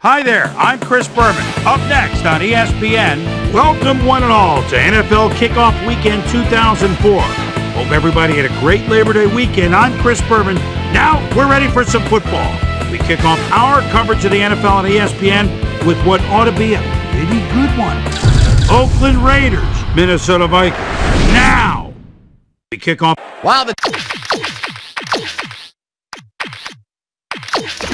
Hi there, I'm Chris Berman. Up next on ESPN, welcome one and all to NFL Kickoff Weekend 2004. Hope everybody had a great Labor Day weekend. I'm Chris Berman. Now we're ready for some football. We kick off our coverage of the NFL on ESPN with what ought to be a pretty good one. Oakland Raiders, Minnesota Vikings. Now we kick off. While the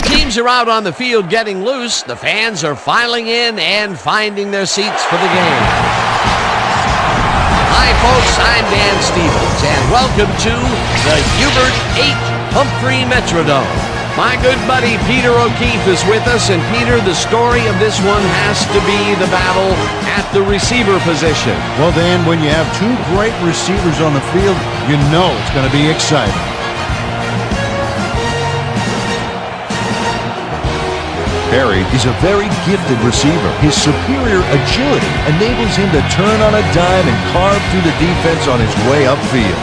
teams are out on the field getting loose, the fans are filing in and finding their seats for the game. Hi, folks. I'm Dan Stevens, and welcome to the Hubert H. Humphrey Metrodome. My good buddy Peter O'Keefe is with us, and Peter, the story of this one has to be the battle at the receiver position. Well, Dan, when you have two great receivers on the field, you know it's going to be exciting. Perry is a very gifted receiver. His superior agility enables him to turn on a dime and carve through the defense on his way upfield.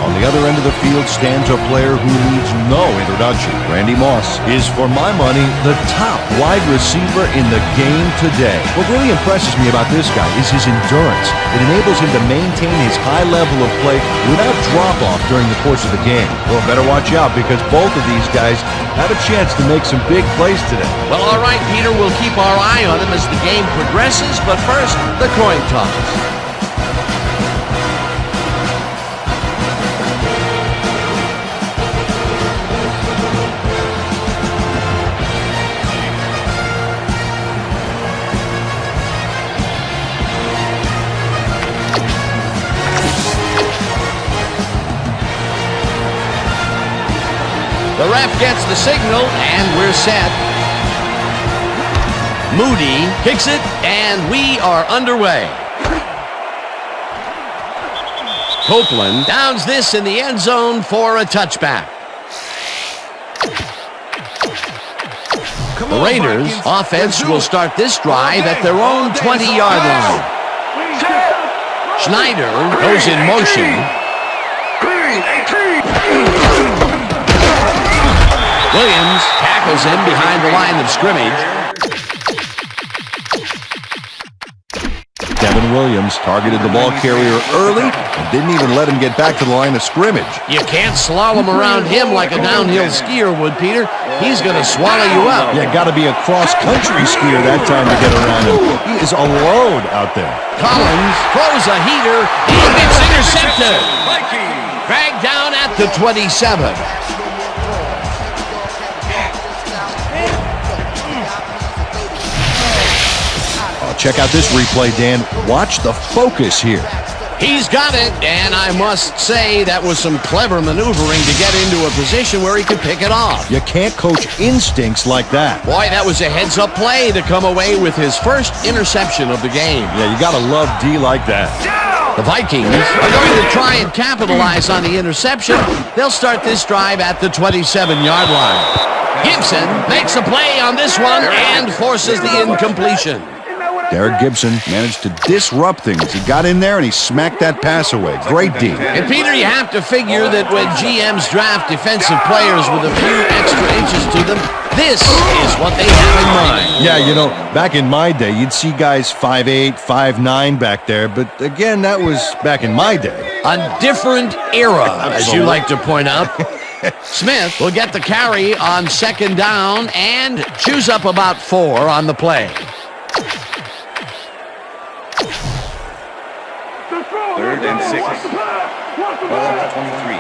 On the other end of the field stands a player who needs no introduction. Randy Moss is, for my money, the top wide receiver in the game today. What really impresses me about this guy is his endurance. It enables him to maintain his high level of play without drop-off during the course of the game. Well, better watch out because both of these guys have a chance to make some big plays today. Well, all right, Peter, we'll keep our eye on him as the game progresses, but first, the coin toss. The ref gets the signal, and we're set. Moody kicks it, and we are underway. Copeland downs this in the end zone for a touchback. The Raiders' offense will start this drive at their own 20-yard line. Schneider goes in motion. Williams tackles him behind the line of scrimmage. Devin Williams targeted the ball carrier early and didn't even let him get back to the line of scrimmage. You can't slalom around him like a downhill skier would, Peter. He's going to swallow you up. You got to be a cross-country skier that time to get around him. He is a load out there. Collins throws a heater and it's intercepted. Dragged down at the 27. Check out this replay, Dan. Watch the focus here. He's got it, and I must say that was some clever maneuvering to get into a position where he could pick it off. You can't coach instincts like that. Boy, that was a heads-up play to come away with his first interception of the game. Yeah, you got to love D like that. The Vikings are going to try and capitalize on the interception. They'll start this drive at the 27-yard line. Gibson makes a play on this one and forces the incompletion. Derek Gibson managed to disrupt things. He got in there and he smacked that pass away. Great D. And Peter, you have to figure that when GMs draft defensive players with a few extra inches to them, this is what they have in mind. Yeah, you know, back in my day, you'd see guys 5'8", 5'9" back there. But again, that was back in my day. A different era, as you like to point out. Smith will get the carry on second down and chews up about 4 on the play. Third and 6. Ball at 23.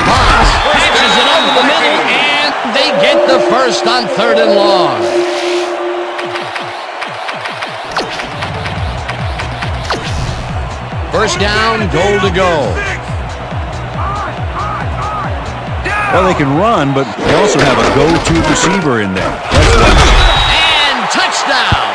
Moss patches it over the middle, and they get the first on 3rd and long. First down, goal to go. Well, they can run, but they also have a go-to receiver in there. And touchdown!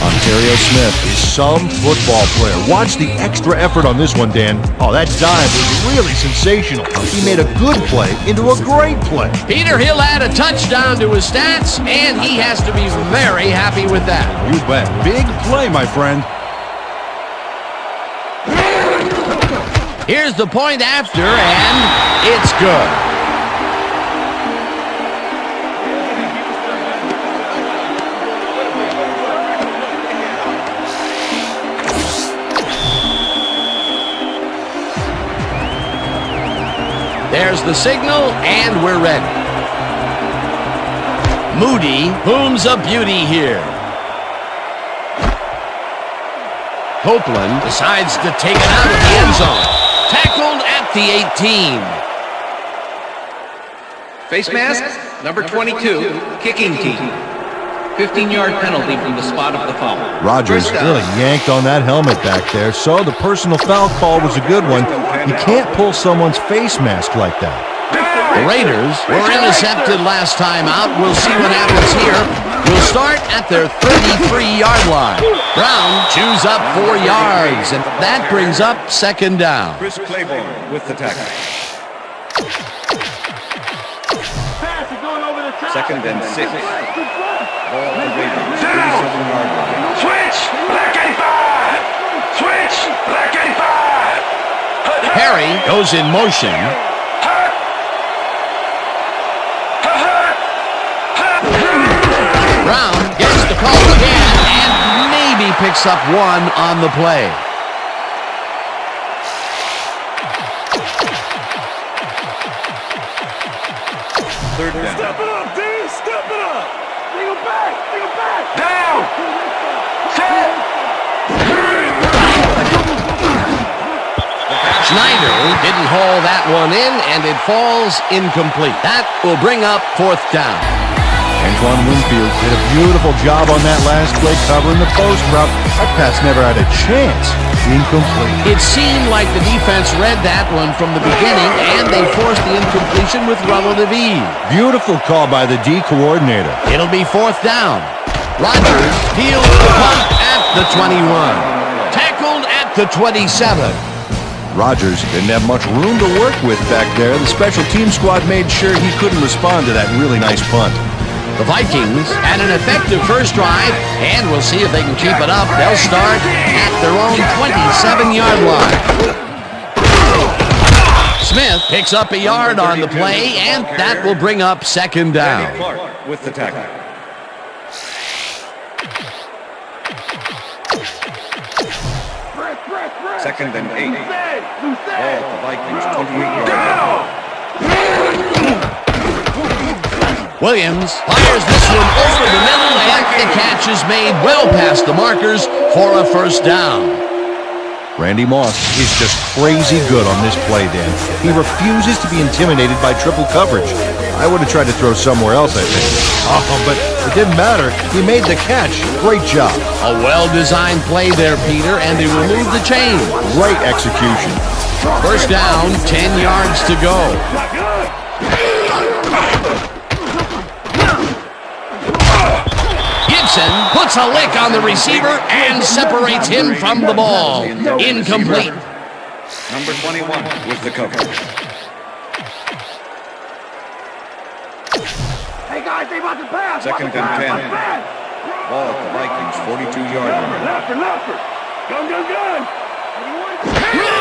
Ontario Smith is some football player. Watch the extra effort on this one, Dan. Oh, that dive was really sensational. He made a good play into a great play. Peter, he'll add a touchdown to his stats, and he has to be very happy with that. You bet. Big play, my friend. Here's the point after, and it's good. There's the signal, and we're ready. Moody booms a beauty here. Copeland decides to take it out of the end zone. Tackled at the 18. Face mask, number 22, kicking team. 15-yard penalty from the spot of the foul. Rogers really yanked on that helmet back there, so the personal foul call was a good one. You can't pull someone's face mask like that. The Raiders were intercepted last time out. We'll see what happens here. We'll start at their 33-yard line. Brown chews up 4 yards, and that brings up second down. Chris Claiborne with the tackle. Second and 6. Ball to Ravens, 37-yard line. Switch! Black 85! Switch! Black 85! Perry goes in motion. Brown gets the call again and maybe picks up one on the play. Third down. Step it up, D! Step it up! Bring him back! Bring him back! Down! Set! Schneider didn't haul that one in, and it falls incomplete. That will bring up fourth down. Antoine Winfield did a beautiful job on that last play covering the post route. That pass never had a chance. Incomplete. It seemed like the defense read that one from the beginning, and they forced the incompletion with relative ease. Beautiful call by the D coordinator. It'll be fourth down. Rogers peels the punt at the 21. Tackled at the 27. Rogers didn't have much room to work with back there. The special team squad made sure he couldn't respond to that really nice punt. The Vikings had an effective first drive, and we'll see if they can keep it up. They'll start at their own 27-yard line. Smith picks up a yard on the play, and that will bring up second down. Danny Clark with the tackle. Second and 8. Ball to Vikings, 28-yard line. Williams fires this one over the middle, and the catch is made well past the markers for a first down. Randy Moss is just crazy good on this play, Dan. He refuses to be intimidated by triple coverage. I would have tried to throw somewhere else, I think. Oh, but it didn't matter. He made the catch. Great job. A well-designed play there, Peter, and they remove the chain. Great execution. First down, 10 yards to go. Gibson puts a lick on the receiver and separates him from the ball. Incomplete. Number 21 with the cover. Hey guys, they about to pass! Second and 10. Ball to Vikings, 42-yard line. Lefter! Gun!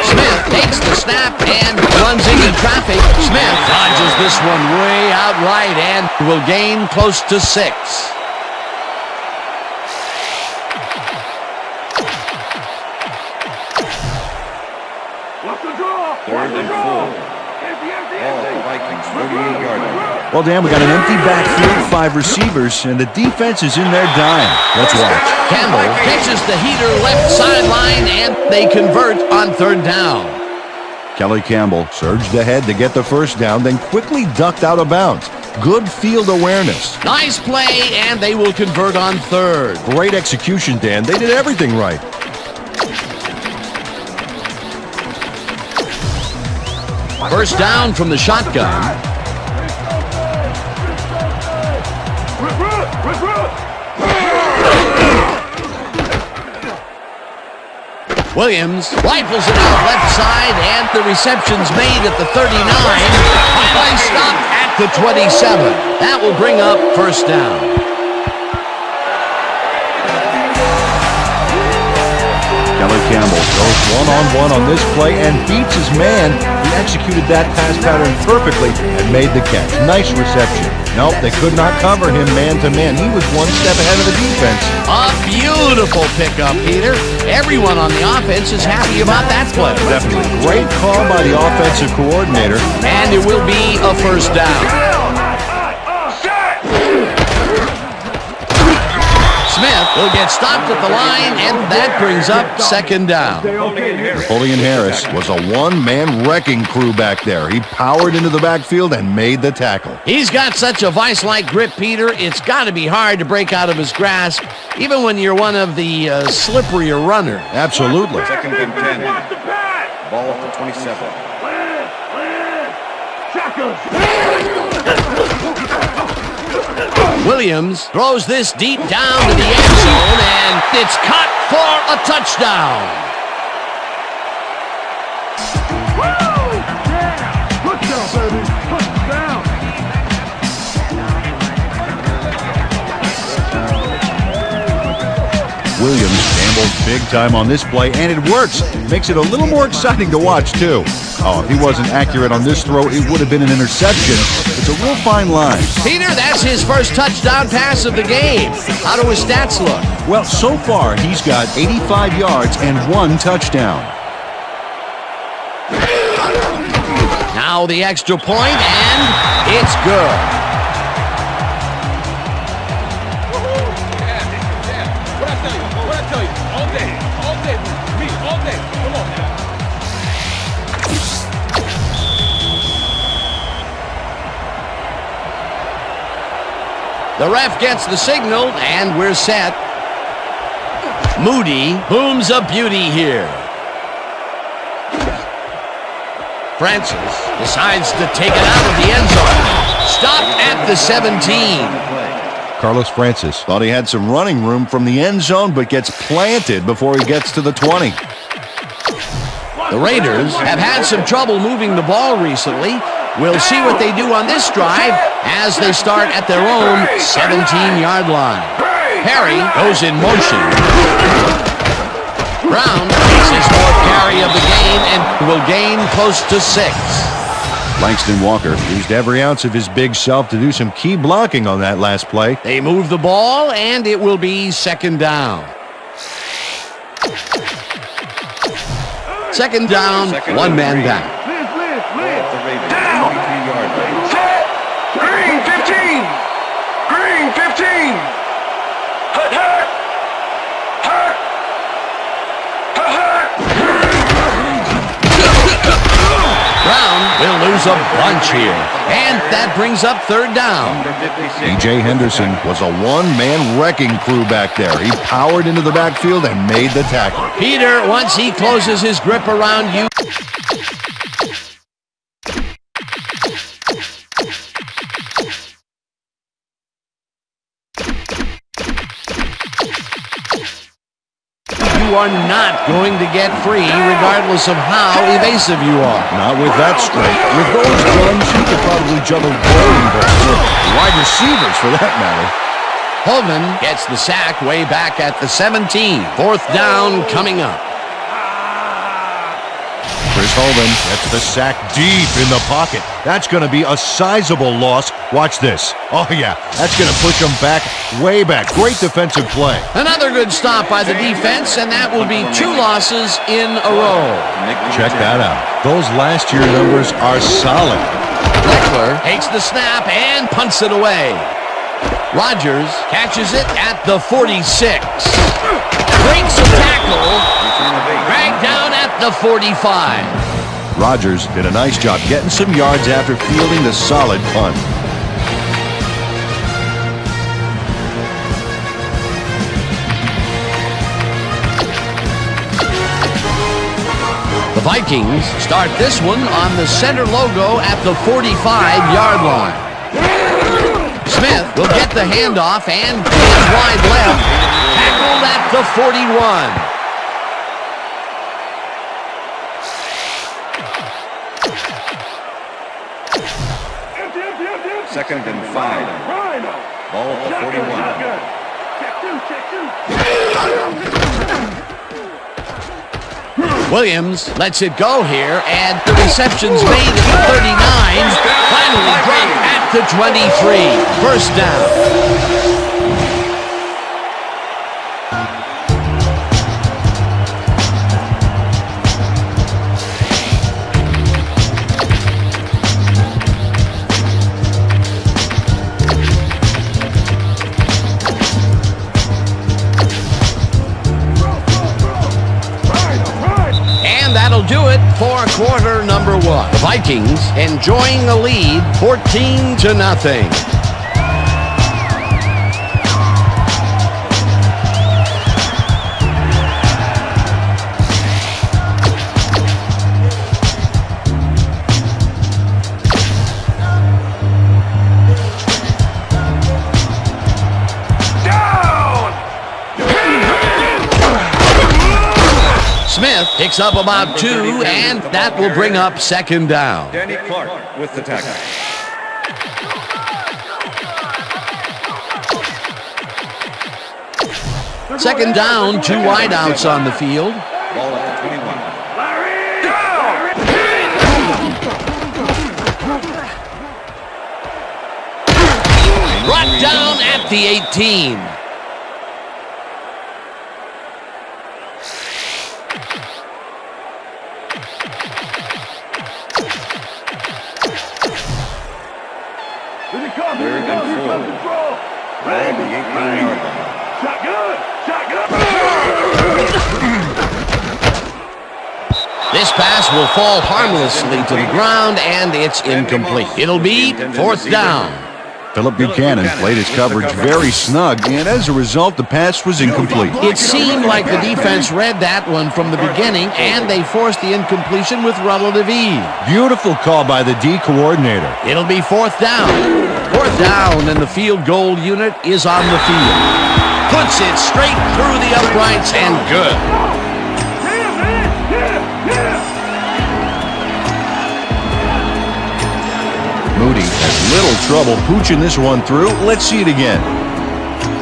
Smith takes the snap and runs into traffic. Smith dodges this one way out right and will gain close to 6. Third and 4. Ball to Vikings, 48-yard line. Well, Dan, we got an empty backfield, 5 receivers, and the defense is in their dime. Let's watch. Campbell catches the heater left sideline, and they convert on third down. Kelly Campbell surged ahead to get the first down, then quickly ducked out of bounds. Good field awareness. Nice play, and they will convert on third. Great execution, Dan. They did everything right. First down from the shotgun. Williams rifles it out left side, and the reception's made at the 39. Play stopped at the 27. That will bring up first down. Kelly Campbell goes one-on-one on this play and beats his man. He executed that pass pattern perfectly and made the catch. Nice reception. Nope, they could not cover him man-to-man. He was one step ahead of the defense. A beautiful pickup, Peter. Everyone on the offense is happy about that play. Definitely. Great call by the offensive coordinator. And it will be a first down. Smith will get stopped at the line, and that brings up second down. Julian Harris was a one-man wrecking crew back there. He powered into the backfield and made the tackle. He's got such a vice-like grip, Peter. It's got to be hard to break out of his grasp, even when you're one of the slipperier runners. Absolutely. Second and 10. Ball at the 27. Williams throws this deep down to the end zone, and it's caught for a touchdown. Williams gambled big time on this play, and it works. Makes it a little more exciting to watch, too. Oh, if he wasn't accurate on this throw, it would have been an interception. It's a real fine line. Peter, that's his first touchdown pass of the game. How do his stats look? Well, so far, he's got 85 yards and 1 touchdown. Now the extra point, and it's good. The ref gets the signal, and we're set. Moody booms a beauty here. Francis decides to take it out of the end zone. Stopped at the 17. Carlos Francis thought he had some running room from the end zone, but gets planted before he gets to the 20. The Raiders have had some trouble moving the ball recently. We'll see what they do on this drive as they start at their own 17-yard line. Perry goes in motion. Brown takes his fourth carry of the game and will gain close to 6. Langston Walker used every ounce of his big self to do some key blocking on that last play. They move the ball, and it will be second down. Second down, one man back. Green 15! Green 15! Hut, hut! Hut! Hut, hut! Brown will lose a bunch here, and that brings up third down. A.J. Henderson was a one-man wrecking crew back there. He powered into the backfield and made the tackle. Peter, once he closes his grip around you, you are not going to get free regardless of how evasive you are. Not with that strength. With those guns, he could probably juggle bowling balls or wide receivers for that matter. Holman gets the sack way back at the 17. Fourth down coming up. Chris Holman gets the sack deep in the pocket. That's going to be a sizable loss. Watch this. Oh, yeah. That's going to push him back, way back. Great defensive play. Another good stop by the defense, and that will be 2 losses in a row. Check that out. Those last year numbers are solid. Leckler takes the snap and punts it away. Rodgers catches it at the 46. Breaks a tackle. Dragged down at the 45. Rodgers did a nice job getting some yards after fielding the solid punt. The Vikings start this one on the center logo at the 45-yard line. Smith will get the handoff and goes wide left. Tackled at the 41. 2nd and 5. Ball at the 41. Williams lets it go here, and the reception's made at the 39. Finally dropped at the 23. First down. That'll do it for quarter number 1. The Vikings enjoying a lead, 14-0. Smith picks up about 2, and that will bring up 2nd down. Danny Clark with the tackle. Second down, 2 wideouts on the field. Ball at the 21. Brought down at the 18. Third and 4. Ball at the 18-yard line. This pass will fall harmlessly to the ground, and it's incomplete. It'll be 4th down. Philip Buchanan played his coverage very snug, and as a result, the pass was incomplete. It seemed like the defense read that one from the beginning, and they forced the incompletion with relative ease. Beautiful call by the D coordinator. It'll be 4th down. 4th down, and the field goal unit is on the field. Puts it straight through the uprights, and good. Moody has little trouble pooching this one through. Let's see it again.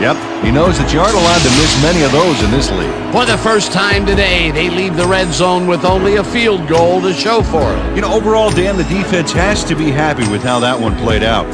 Yep, he knows that you aren't allowed to miss many of those in this league. For the first time today, they leave the red zone with only a field goal to show for it. You know, overall, Dan, the defense has to be happy with how that one played out.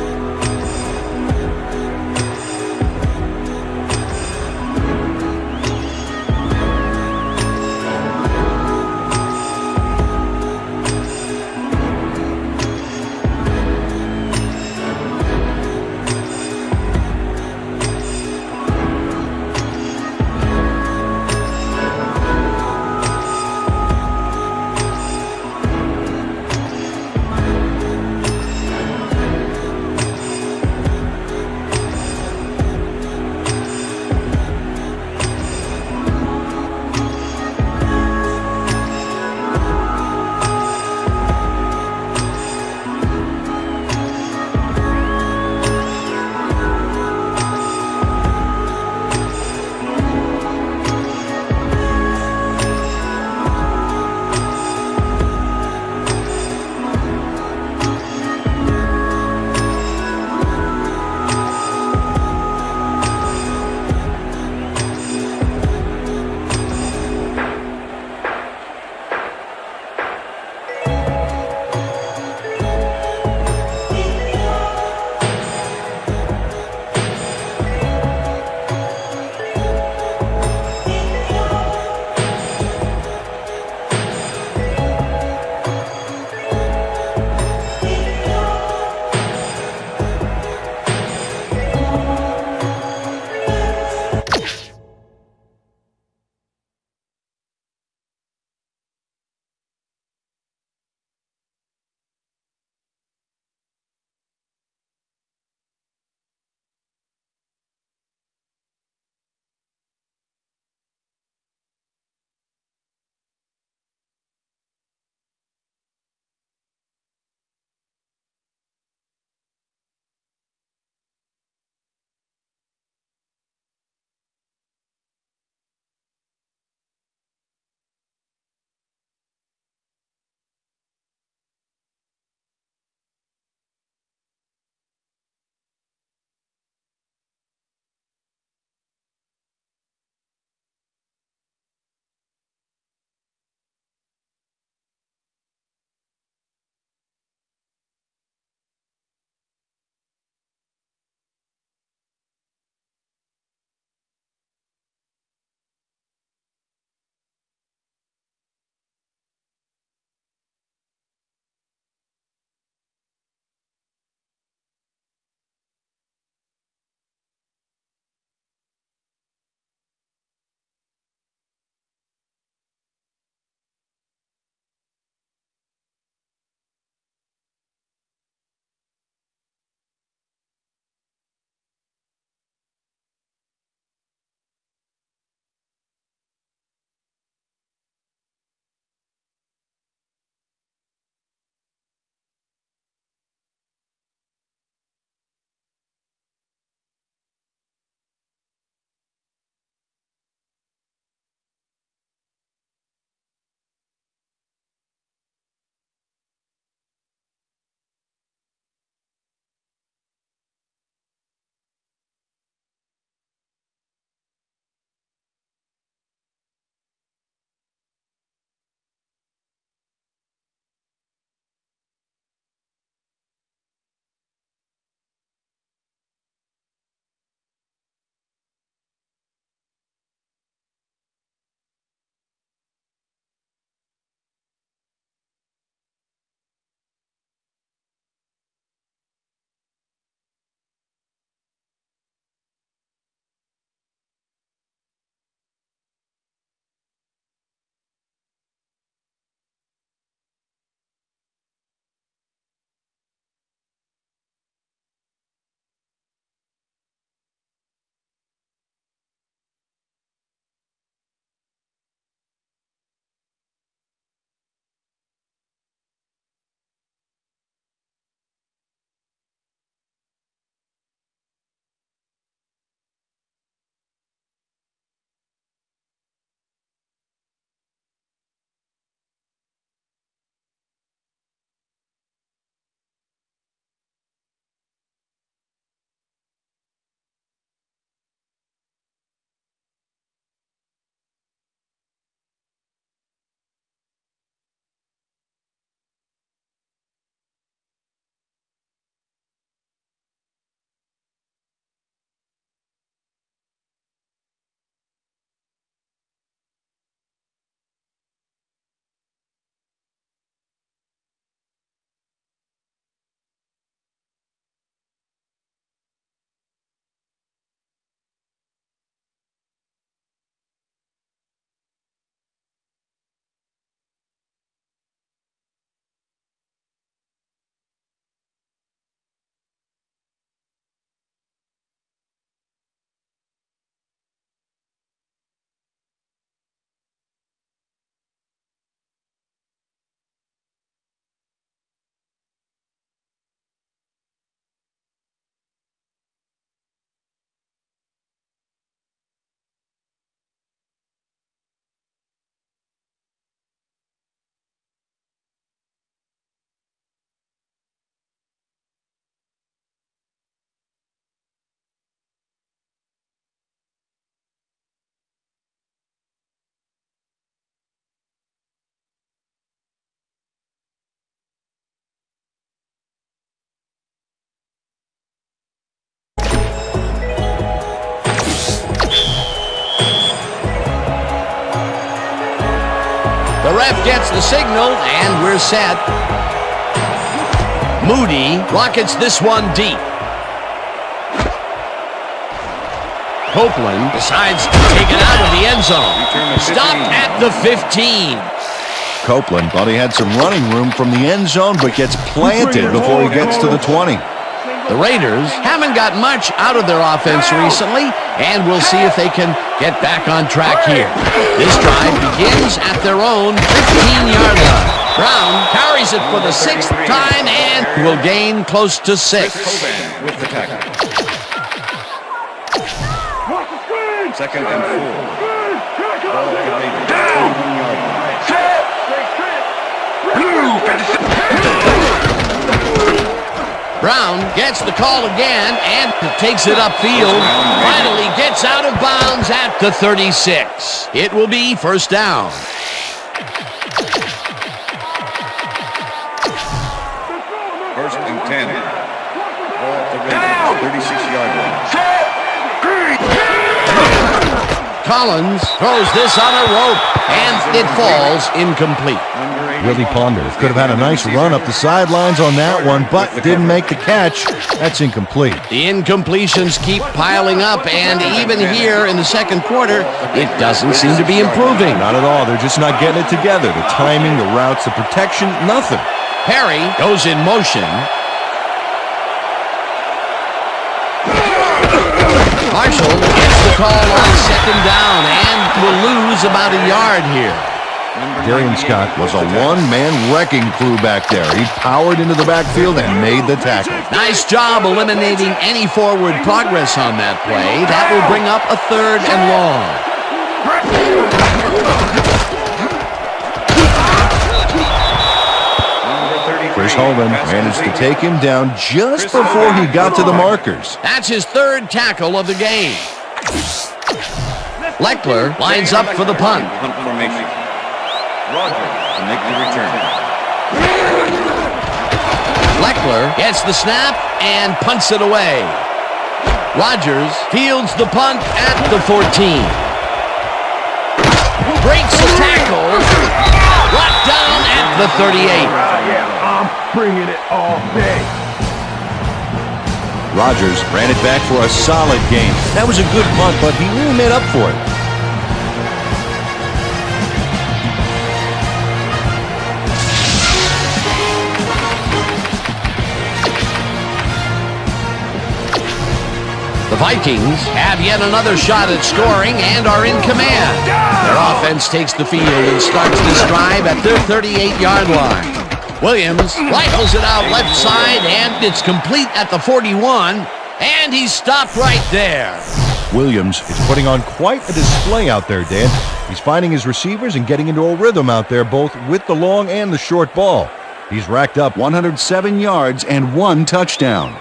ref gets the signal, and we're set. Moody rockets this one deep. Copeland decides to take it out of the end zone. Stopped at the 15. Copeland thought he had some running room from the end zone, but gets planted before he gets to the 20. The Raiders haven't got much out of their offense recently, and we'll see if they can get back on track here. This drive begins at their own 15-yard line. Brown carries it for the 6th time and will gain close to 6. With the tackle. 2nd and 4. Ball at the Raiders. 21-yard line. Brown gets the call again and takes it upfield. Finally gets out of bounds at the 36. It will be first down. First and 10. Ball at the Raiders. 36-yard line. Collins throws this on a rope, and it falls incomplete. Willie Ponder could have had a nice run up the sidelines on that one, but didn't make the catch. That's incomplete. The incompletions keep piling up, and even here in the second quarter, it doesn't seem to be improving. Not at all. They're just not getting it together. The timing, the routes, the protection, nothing. Perry goes in motion. Marshall gets the call on second down and will lose about a yard here. Darian Scott was a one-man wrecking crew back there. He powered into the backfield and made the tackle. Nice job eliminating any forward progress on that play. That will bring up a 3rd and long. Chris Holman managed to take him down just before he got to the markers. That's his 3rd tackle of the game. Leckler lines up for the punt. Punt formation. Rogers to make the return. Leckler gets the snap and punts it away. Rogers fields the punt at the 14. Breaks the tackle. Brought down at the 38. I'm bringing it all day. Rogers ran it back for a solid game. That was a good punt, but he really made up for it. The Vikings have yet another shot at scoring and are in command. Their offense takes the field and starts this drive at their 38-yard line. Williams rifles it out left side, and it's complete at the 41, and he's stopped right there. Williams is putting on quite a display out there, Dan. He's finding his receivers and getting into a rhythm out there, both with the long and the short ball. He's racked up 107 yards and 1 touchdown.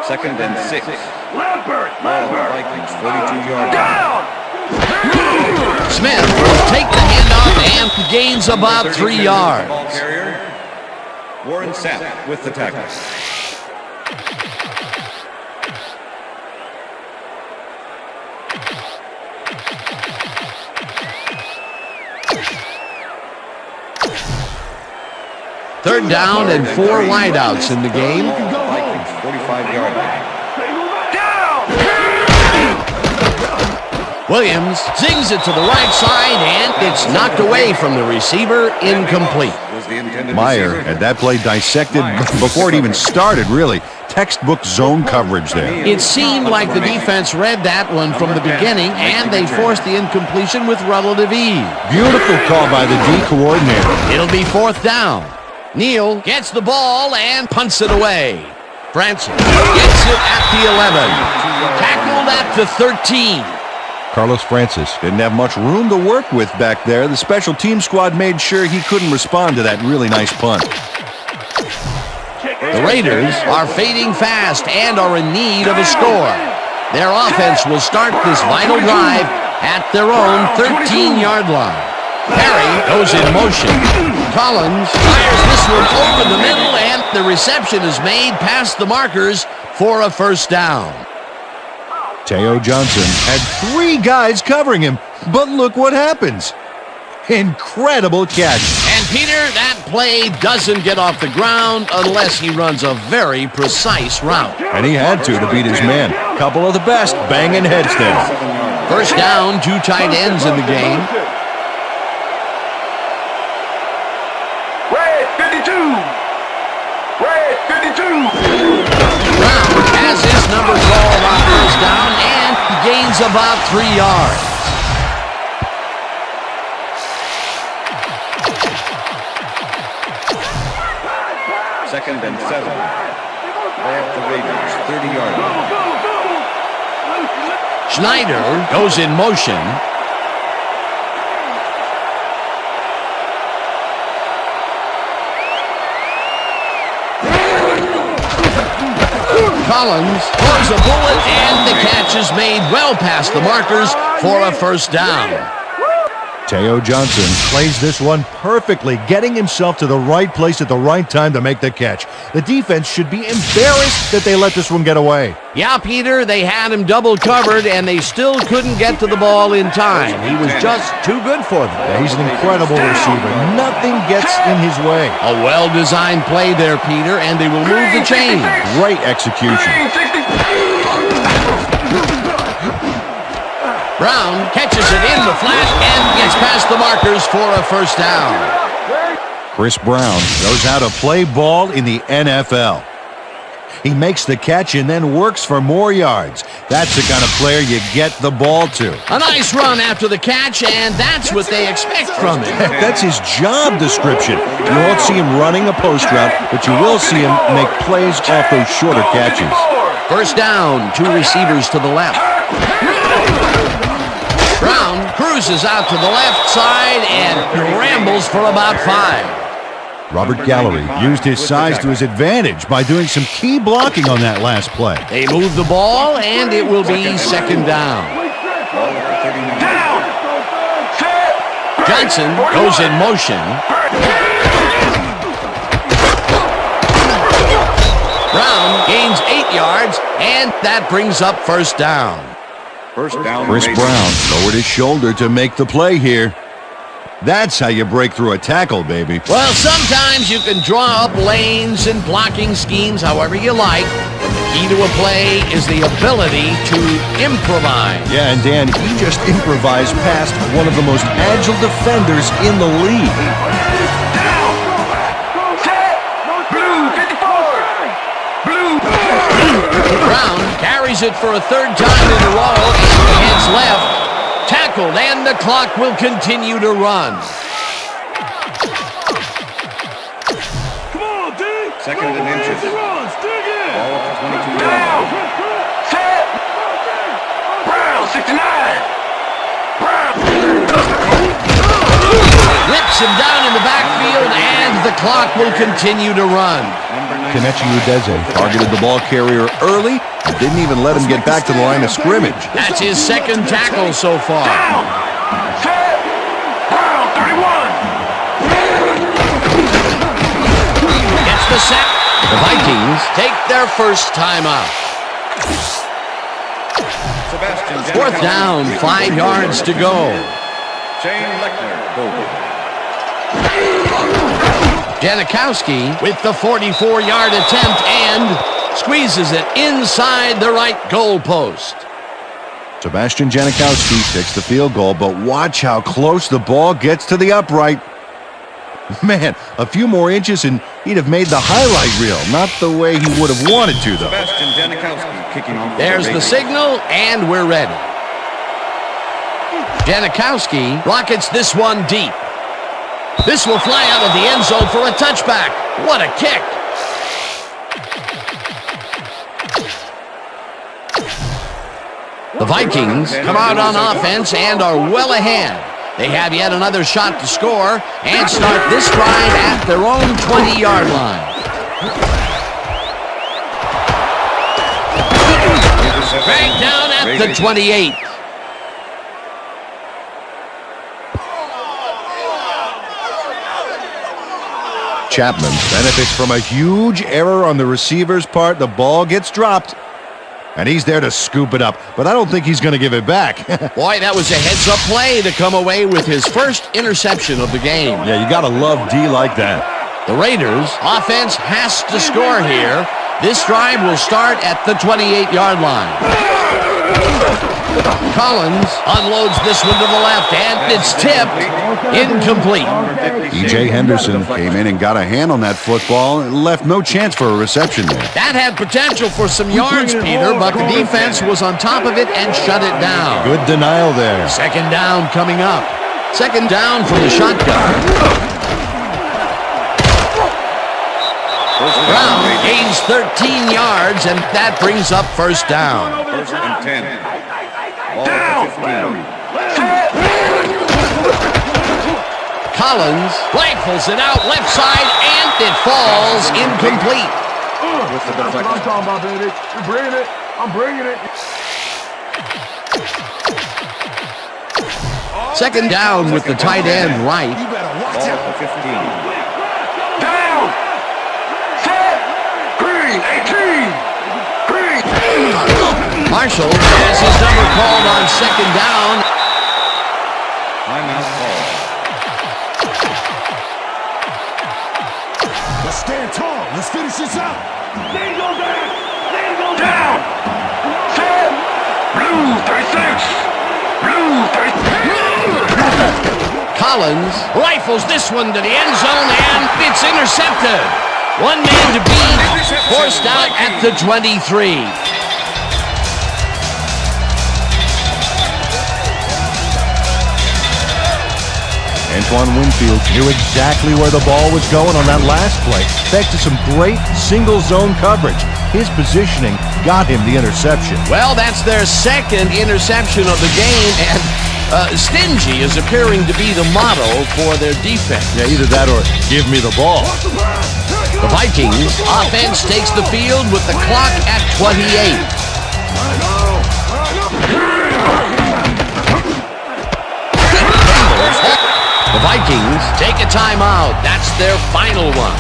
Second and 6. Lambert! Vikings, 42-yard line. Smith will take the handoff and gains about 3 yards. Ball carrier. Warren Sapp with the tackle. Third down and 4 wideouts in the game. Vikings, 45-yard line. Williams zings it to the right side, and it's knocked away from the receiver, incomplete. Meyer had that play dissected before it even started, really. Textbook zone coverage there. It seemed like the defense read that one from the beginning, and they forced the incompletion with relative ease. Beautiful call by the D coordinator. It'll be 4th down. Neal gets the ball and punts it away. Francis gets it at the 11. Tackled at the 13. Carlos Francis didn't have much room to work with back there. The special team squad made sure he couldn't respond to that really nice punt. The Raiders are fading fast and are in need of a score. Their offense will start this vital drive at their own 13-yard line. Perry goes in motion. Collins fires this one over the middle, and the reception is made past the markers for a first down. Teo Johnson had 3 guys covering him, but look what happens. Incredible catch. And Peter, that play doesn't get off the ground unless he runs a very precise route. And he had to beat his man. Couple of the best banging heads there. First down, 2 tight ends in the game. Red 52. Red 52. Brown has his number called on first down and gains about 3 yards. Second and 7. They have the Raiders, 30-yard line. Schneider goes in motion. Collins throws a bullet, and the catch is made well past the markers for a first down. Teo Johnson plays this one perfectly, getting himself to the right place at the right time to make the catch. The defense should be embarrassed that they let this one get away. Yeah, Peter, they had him double covered, and they still couldn't get to the ball in time. He was just too good for them. Yeah, he's an incredible receiver. Nothing gets in his way. A well-designed play there, Peter, and they will move the chains. Great execution. Brown catches it in the flat and gets past the markers for a first down. Chris Brown knows how to play ball in the NFL. He makes the catch and then works for more yards. That's the kind of player you get the ball to. A nice run after the catch, and that's what they expect from him. Heck, that's his job description. You won't see him running a post route, but you will see him make plays off those shorter catches. First down, 2 receivers to the left. Brown cruises out to the left side and rambles for about 5. Robert Gallery used his size to his advantage by doing some key blocking on that last play. They move the ball, and it will be second down. Johnson goes in motion. Brown gains 8 yards, and that brings up first down. First down. Chris Brown lowered his shoulder to make the play here. That's how you break through a tackle, baby. Well, sometimes you can draw up lanes and blocking schemes however you like. But the key to a play is the ability to improvise. Yeah, and Dan, he just improvised past one of the most agile defenders in the league. Brown carries it for a 3rd time in a row and heads left. Tackled, and the clock will continue to run. Come on, D. Second and inches. Runs, dig in. Ball at the 22-yard line. Set. Brown, 69. Brown. Whips him down in the backfield, and the clock will continue to run. Kelechi Udeze targeted the ball carrier early and didn't even let him get back to the line of scrimmage. That's his 2nd tackle so far. Set. Brown, 31. Gets the sack. The Vikings take their first time out. Sebastian 4th down, 5 yards to go. Shane Lechner, goal. Janikowski with the 44-yard attempt and squeezes it inside the right goal post. Sebastian Janikowski takes the field goal, but watch how close the ball gets to the upright. Man, a few more inches and he'd have made the highlight reel. Not the way he would have wanted to, though. Sebastian Janikowski kicking off. There's the signal, and we're ready. Janikowski rockets this one deep. This will fly out of the end zone for a touchback. What a kick. The Vikings come out on offense and are well ahead. They have yet another shot to score and start this drive at their own 20-yard line. Dragged down at the 28. Chapman benefits from a huge error on the receiver's part. The ball gets dropped, and he's there to scoop it up, but I don't think he's going to give it back. Boy, that was a heads-up play to come away with his first interception of the game. Yeah, you got to love D like that. The Raiders' offense has to score here. This drive will start at the 28-yard line. Collins unloads this one to the left, and it's tipped. Incomplete. E.J. Henderson came in and got a hand on that football and left no chance for a reception there. That had potential for some yards, Peter, but the defense was on top of it and shut it down. Good denial there. Second down coming up. Second down from the shotgun. Brown gains 13 yards, and that brings up first down. First and 10. Ball at the 15. Collins rifles it out left side, and it falls incomplete. With the That's what I'm deflection. talking about, baby. You're bringing it. I'm bringing it. Second down with the tight end right. Ball at the 15. Down. Set. Green. 18. Green. Marshall has his number called on second down. Timeout call. Let's stand tall. Let's finish this out. There you go, down. There you go, down. Set. Blue 36. Blue 36. Collins rifles this one to the end zone, and it's intercepted. One man to beat, forced out at the 23. Antoine Winfield knew exactly where the ball was going on that last play, thanks to some great single zone coverage. His positioning got him the interception. Well, that's their second interception of the game, and Stingy is appearing to be the model for their defense. Yeah, either that or give me the ball. The Vikings offense takes the field with the clock at 28. The Vikings take a timeout. That's their final one.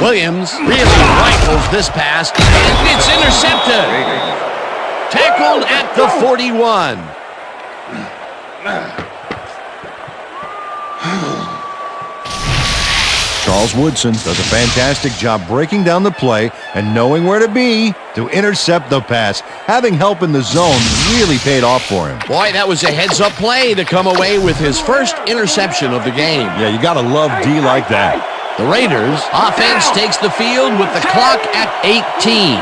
Williams really rifles this pass, and it's intercepted. Tackled at the 41. Charles Woodson does a fantastic job breaking down the play and knowing where to be to intercept the pass. Having help in the zone really paid off for him. Boy, that was a heads-up play to come away with his first interception of the game. Yeah, you got to love D like that. The Raiders offense takes the field with the clock at 18.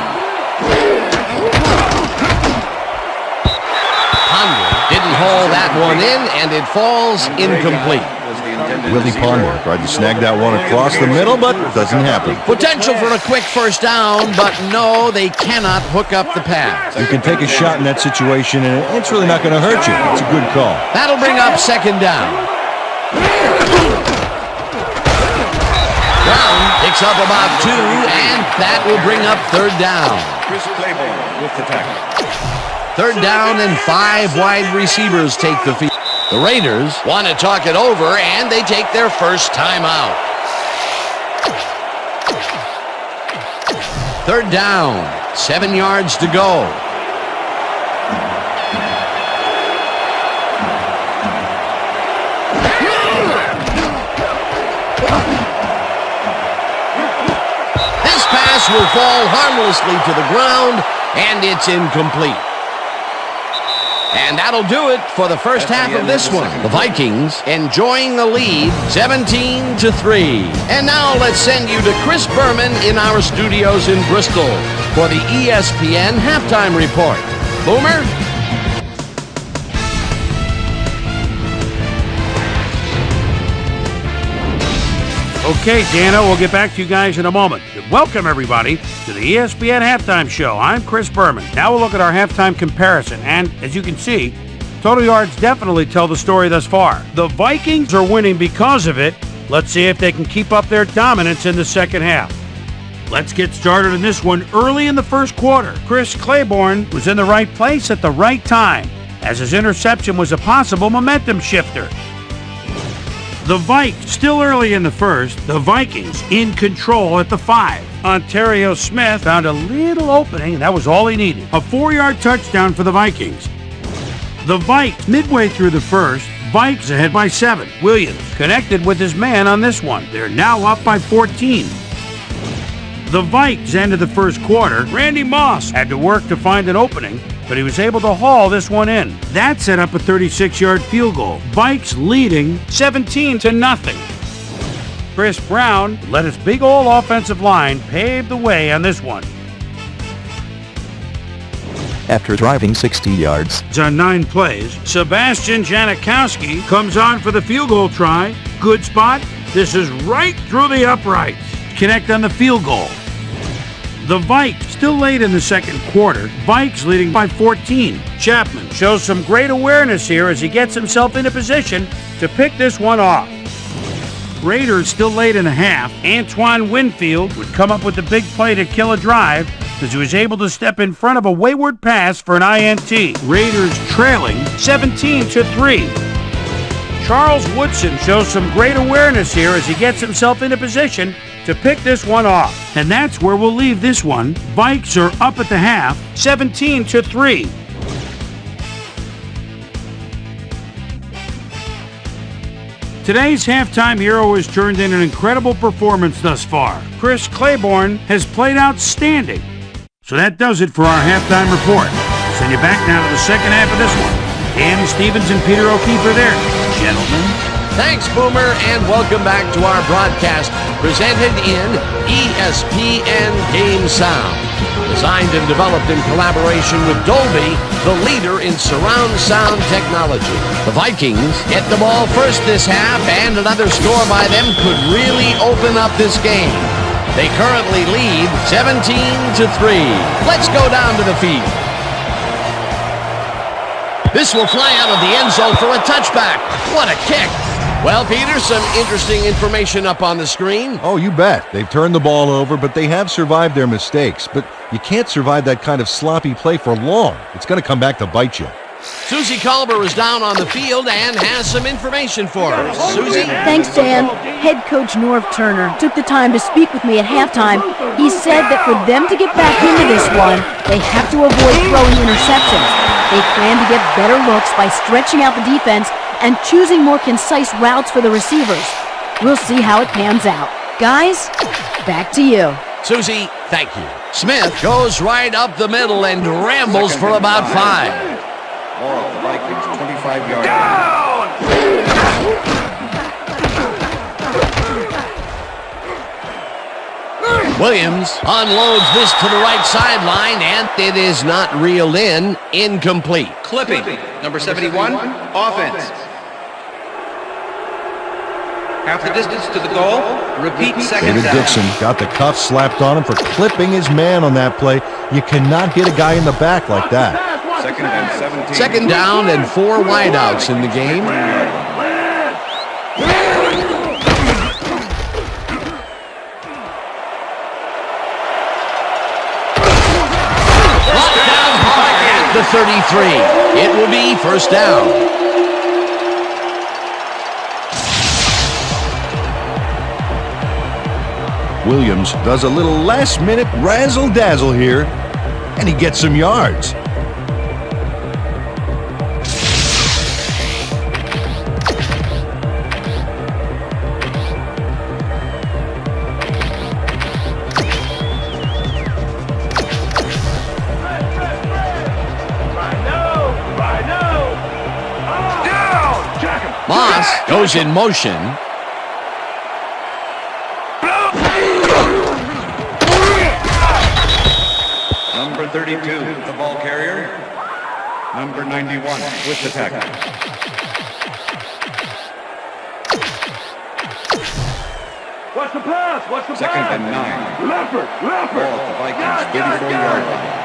Ponder didn't haul that one in, and it falls incomplete. Willie Ponder tried to snag that one across the middle, but it doesn't happen. Potential for a quick first down, but no, they cannot hook up the pass. You can take a shot in that situation, and it's really not going to hurt you. It's a good call. That'll bring up second down. Brown picks up about 2, and that will bring up third down. Chris Claiborne with the tackle. Third down, and 5 wide receivers take the field. The Raiders want to talk it over, and they take their first timeout. Third down, 7 yards to go. This pass will fall harmlessly to the ground, and it's incomplete. And that'll do it for the first half of this one. The Vikings enjoying the lead 17-3. And now let's send you to Chris Berman in our studios in Bristol for the ESPN halftime report. Boomer? Okay, Dano, we'll get back to you guys in a moment. Welcome, everybody, to the ESPN Halftime Show. I'm Chris Berman. Now we'll look at our halftime comparison, and as you can see, total yards definitely tell the story thus far. The Vikings are winning because of it, Let's see if they can keep up their dominance in the second half. Let's get started in this one early in the first quarter. Chris Claiborne was in the right place at the right time, as his interception was a possible momentum shifter. The Vikes, still early in the first, the Vikings in control at the 5. Ontario Smith found a little opening, and that was all he needed. A 4-yard touchdown for the Vikings. The Vikes, midway through the first, Vikes ahead by 7. Williams connected with his man on this one. They're now up by 14. The Vikes ended the first quarter. Randy Moss had to work to find an opening, but he was able to haul this one in. That set up a 36-yard field goal. Vikes leading 17-0. Chris Brown led his big old offensive line pave the way on this one. After driving 60 yards. On 9 plays, Sebastian Janikowski comes on for the field goal try. Good spot. This is right through the uprights. Connect on the field goal. The Vikes still late in the second quarter. Vikes leading by 14. Chapman shows some great awareness here as he gets himself into position to pick this one off. Raiders still late in the half. Antoine Winfield would come up with the big play to kill a drive as he was able to step in front of a wayward pass for an INT. Raiders trailing 17-3. Charles Woodson shows some great awareness here as he gets himself into position to pick this one off. And that's where we'll leave this one. Vikes are up at the half, 17-3. Today's halftime hero has turned in an incredible performance thus far. Chris Claiborne has played outstanding. So that does it for our halftime report. I'll send you back now to the second half of this one. Dan Stevens and Peter O'Keefe are there. Gentlemen. Thanks, Boomer, and welcome back to our broadcast presented in ESPN Game Sound. Designed and developed in collaboration with Dolby, the leader in surround sound technology. The Vikings get the ball first this half, and another score by them could really open up this game. They currently lead 17-3. Let's go down to the field. This will fly out of the end zone for a touchback. What a kick. Well, Peter, some interesting information up on the screen. Oh, you bet. They've turned the ball over, but they have survived their mistakes. But you can't survive that kind of sloppy play for long. It's going to come back to bite you. Susie Culber is down on the field and has some information for us. Susie? Thanks, Dan. Head coach Norv Turner took the time to speak with me at halftime. He said that for them to get back into this one, they have to avoid throwing interceptions. They plan to get better looks by stretching out the defense and choosing more concise routes for the receivers. We'll see how it pans out. Guys, back to you. Susie, thank you. Smith goes right up the middle and rambles for about 5. Ball at the Vikings, 25-yard line. Williams unloads this to the right sideline, and it is not reeled in. Incomplete. Clipping, number 71, offense. Half the distance to the goal. Repeat second David down. Dixon got the cuffs slapped on him for clipping his man on that play. You cannot hit a guy in the back like that. Second and 17. Second down and 4 wideouts in the game. Brought down hard at the 33. It will be first down. Williams does a little last-minute razzle-dazzle here, and he gets some yards. Moss goes in motion. Number 32, the ball carrier. Number 91 with the tackle. What's the pass? What's the Second pass? and 9. Leopard! Ball at the Vikings, 34-yard line.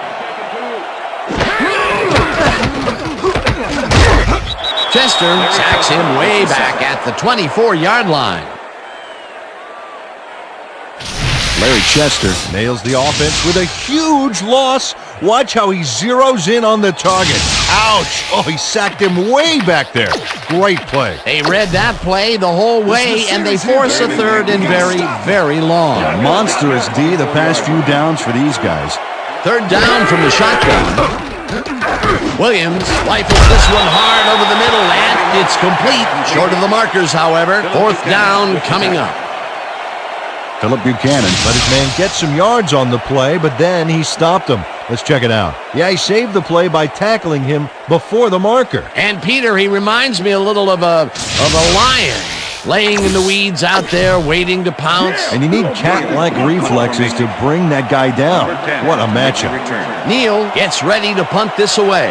Chester sacks him way back at the 24-yard line. Larry Chester nails the offense with a huge loss. Watch how he zeroes in on the target. Ouch! Oh, he sacked him way back there. Great play. They read that play the whole way, and they force a third and very, very long. Monstrous D the past few downs for these guys. Third down from the shotgun. Williams rifles this one hard over the middle, and it's complete. Short of the markers, however. Fourth down coming up. Philip Buchanan let his man get some yards on the play, but then he stopped him. Let's check it out. Yeah, he saved the play by tackling him before the marker. And Peter, he reminds me a little of a lion laying in the weeds out there waiting to pounce. And you need cat-like reflexes to bring that guy down. What a matchup. Neal gets ready to punt this away.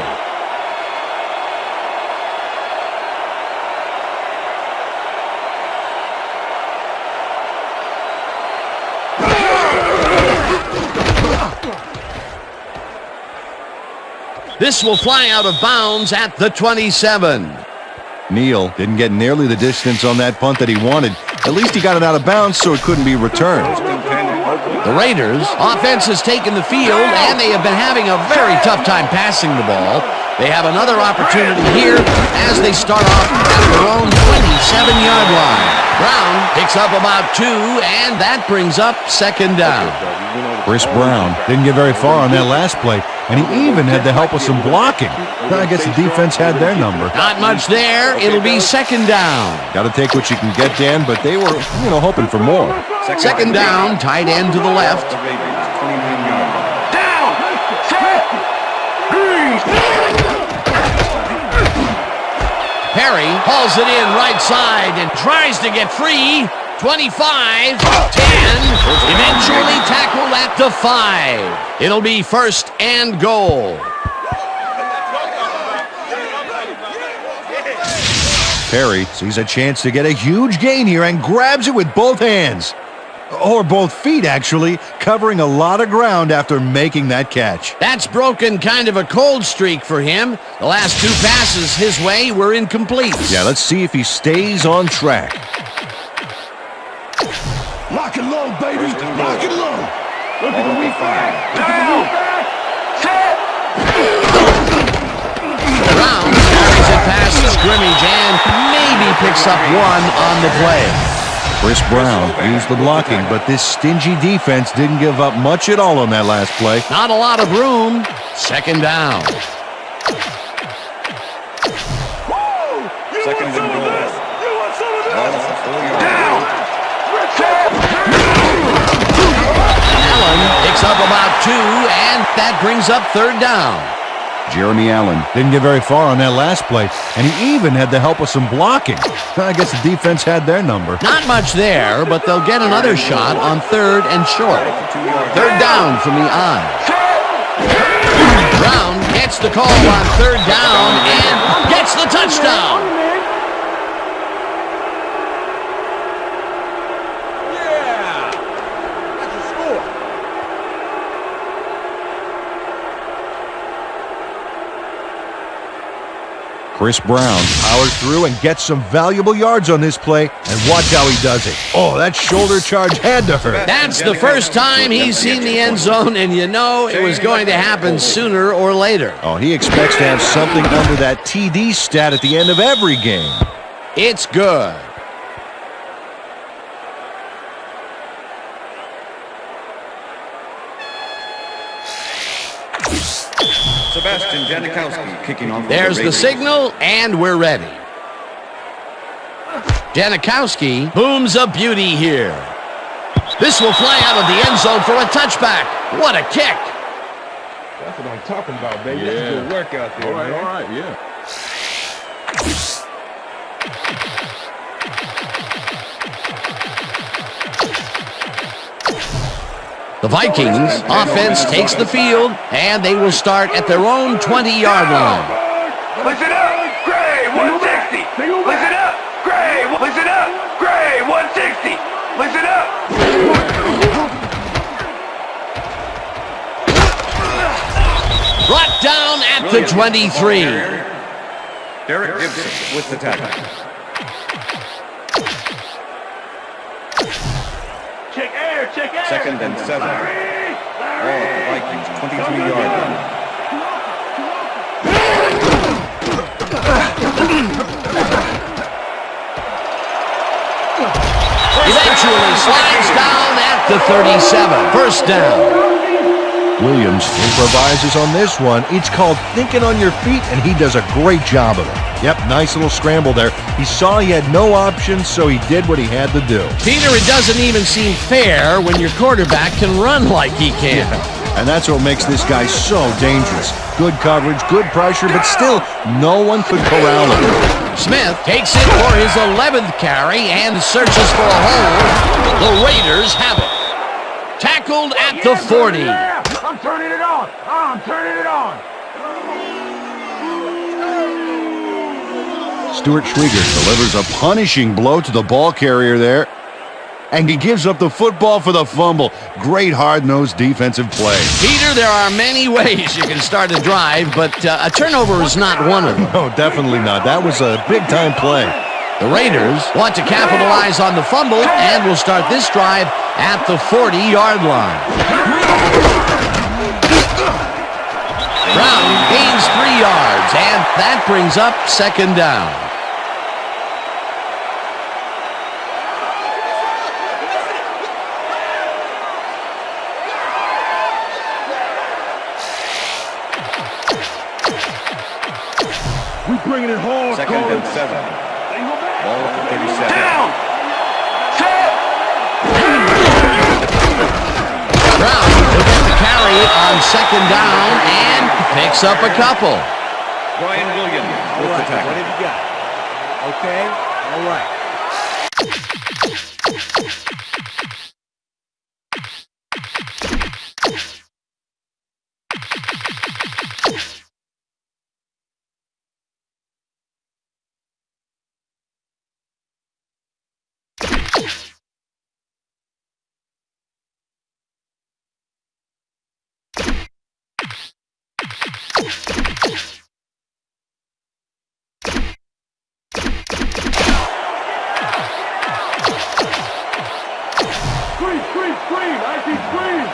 This will fly out of bounds at the 27. Neal didn't get nearly the distance on that punt that he wanted. At least he got it out of bounds so it couldn't be returned. The Raiders' offense has taken the field, and they have been having a very tough time passing the ball. They have another opportunity here as they start off at their own 27-yard line. Brown picks up about 2, and that brings up second down. Chris Brown didn't get very far on that last play, and he even had the help of some blocking. I guess the defense had their number. Not much there. It'll be second down. Got to take what you can get, Dan, but they were, hoping for more. Second down, tight end to the left. Down! Set! Perry hauls it in right side and tries to get free. 25, 10, eventually tackled at the 5. It'll be first and goal. Perry sees a chance to get a huge gain here and grabs it with both hands. Or both feet, actually, covering a lot of ground after making that catch. That's broken kind of a cold streak for him. The last 2 passes his way were incomplete. Yeah, let's see if he stays on track. Lock it low, baby. Lock it low. Look at the weak back. Down. Set. Brown carries it past the scrimmage and maybe picks up 1 on the play. Chris Brown used the blocking, but this stingy defense didn't give up much at all on that last play. Not a lot of room. Second down. Second and goal. You want some of this? Down. Allen picks up about 2, and that brings up third down. Jeremy Allen didn't get very far on that last play, and he even had the help of some blocking. I guess the defense had their number. Not much there, but they'll get another shot on third and short. Third down from the eye. Brown gets the call on third down and gets the touchdown. Chris Brown powers through and gets some valuable yards on this play, and watch how he does it. Oh, that shoulder charge had to hurt. That's the first time he's seen the end zone, and you know it was going to happen sooner or later. Oh, he expects to have something under that TD stat at the end of every game. It's good. Sebastian Janikowski kicking off. There's the signal, and we're ready. Janikowski booms a beauty here. This will fly out of the end zone for a touchback. What a kick. That's what I'm talking about, baby. That's a good work out there, man. All right, yeah. The Vikings offense takes the field, and they will start at their own 20-yard line. Listen up, Gray, 160. Listen up, Gray, listen up, Gray, 160. Listen up. Brought down at the 23. Derek Gibson with the tackle. Check air. Second and 7. Ball at the Vikings 23-yard line. Eventually slides down at the 37. First down. Williams improvises on this one. It's called thinking on your feet, and he does a great job of it. Yep, nice little scramble there. He saw he had no options, so he did what he had to do. Peter, it doesn't even seem fair when your quarterback can run like he can. Yeah, and that's what makes this guy so dangerous. Good coverage, good pressure, but still, no one could corral him. Smith takes it for his 11th carry and searches for a hole. The Raiders have it. Tackled at the 40. I'm turning it on. I'm turning it on. Stuart Schwieger delivers a punishing blow to the ball carrier there. And he gives up the football for the fumble. Great hard-nosed defensive play. Peter, there are many ways you can start a drive, but a turnover is not one of them. No, definitely not. That was a big-time play. The Raiders want to capitalize on the fumble and will start this drive at the 40-yard line. Brown gains 3 yards, and that brings up second down. We bringing it hard. Second and 7. Ball at the 37. Down. Brown will get the carry on second down and picks up a couple. Brian Williams with the tackle. What have you got? Okay, all right. Screen. I see screen.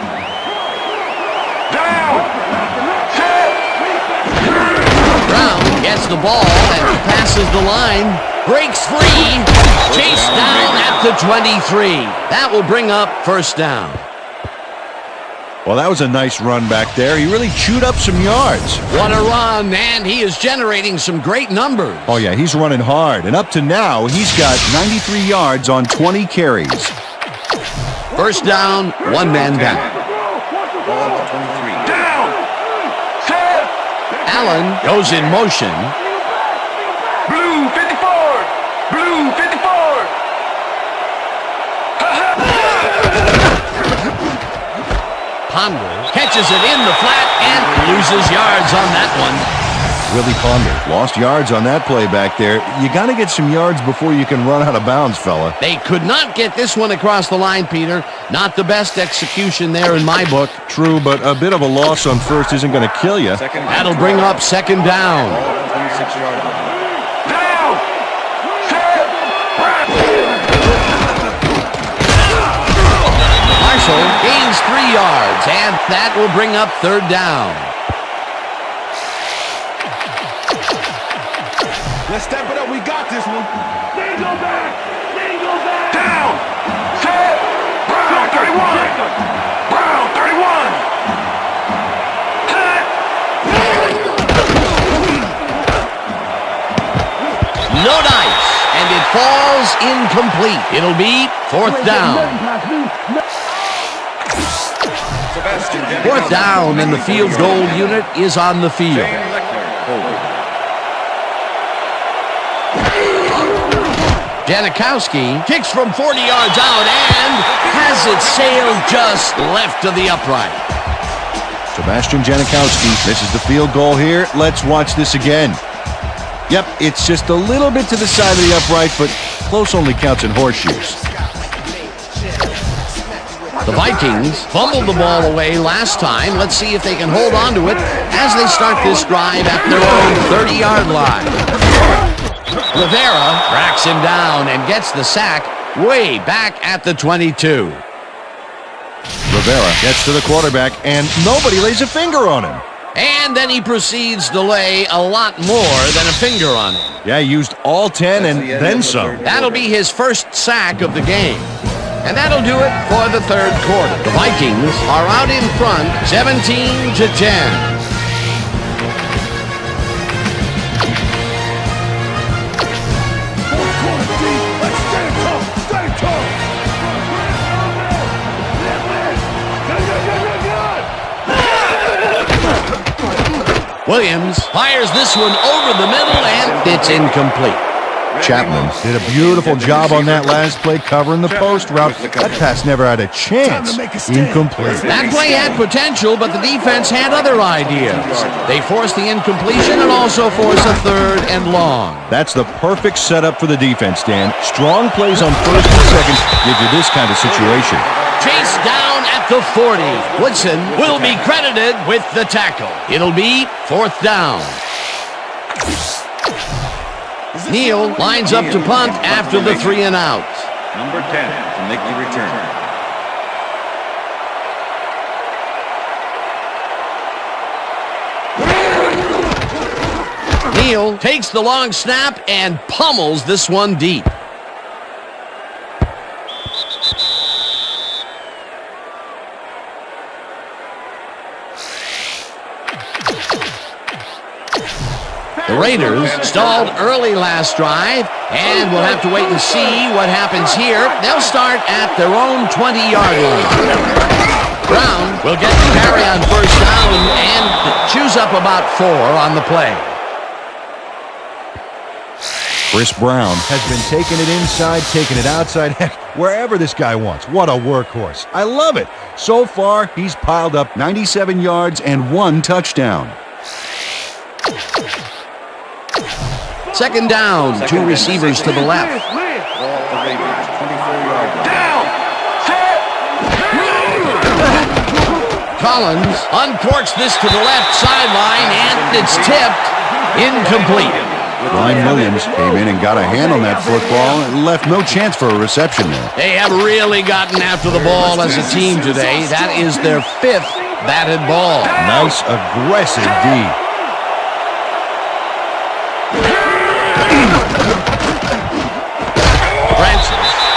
Brown gets the ball and passes the line. Breaks free. Chased down at the 23. That will bring up first down. Well, that was a nice run back there. He really chewed up some yards. What a run, and he is generating some great numbers. Oh, yeah, he's running hard. And up to now, he's got 93 yards on 20 carries. First down, one man down. Ball at the 23. Down. Allen goes in motion. Blue 54. Blue 54. Ponder catches it in the flat and loses yards on that one. Willie Ponder lost yards on that play back there. You got to get some yards before you can run out of bounds, fella. They could not get this one across the line, Peter. Not the best execution there in my book. True, but a bit of a loss on first isn't going to kill you. That'll bring up second down. 26-yard line. Marshall gains 3 yards, and that will bring up third down. Let's step it up. We got this one. They go back. Down. Brown 31. Brown 31. No dice, and it falls incomplete. It'll be fourth down. Fourth down, and the field goal unit is on the field. Janikowski kicks from 40 yards out and has it sailed just left of the upright. Sebastian Janikowski misses the field goal here. Let's watch this again. Yep, it's just a little bit to the side of the upright, but close only counts in horseshoes. The Vikings fumbled the ball away last time. Let's see if they can hold on to it as they start this drive at their own 30-yard line. Rivera tracks him down and gets the sack way back at the 22. Rivera gets to the quarterback, and nobody lays a finger on him. And then he proceeds to lay a lot more than a finger on him. Yeah, he used all 10 and then some. That'll be his first sack of the game. And that'll do it for the third quarter. The Vikings are out in front, 17-10. Williams fires this one over the middle, and it's incomplete. Chapman did a beautiful job on that last play covering the post route. That pass never had a chance. Incomplete. That play had potential, but the defense had other ideas. They forced the incompletion and also forced a third and long. That's the perfect setup for the defense, Dan. Strong plays on first and second give you this kind of situation. Chase down at the 40. Woodson will be credited with the tackle. It'll be fourth down. Neal lines up to punt after the 3 and out. Number 10 to make the return. Neal takes the long snap and pummels this one deep. The Raiders stalled early last drive, and we'll have to wait and see what happens here. They'll start at their own 20-yard line. Brown will get the carry on first down and chews up about 4 on the play. Chris Brown has been taking it inside, taking it outside, heck, wherever this guy wants. What a workhorse. I love it. So far, he's piled up 97 yards and 1 touchdown. Second down, 2 receivers to the left. Collins uncorks this to the left sideline, and it's tipped. Incomplete. Ryan Williams came in and got a hand on that football and left no chance for a reception there. They have really gotten after the ball as a team today. That is their 5th batted ball. Nice, aggressive D.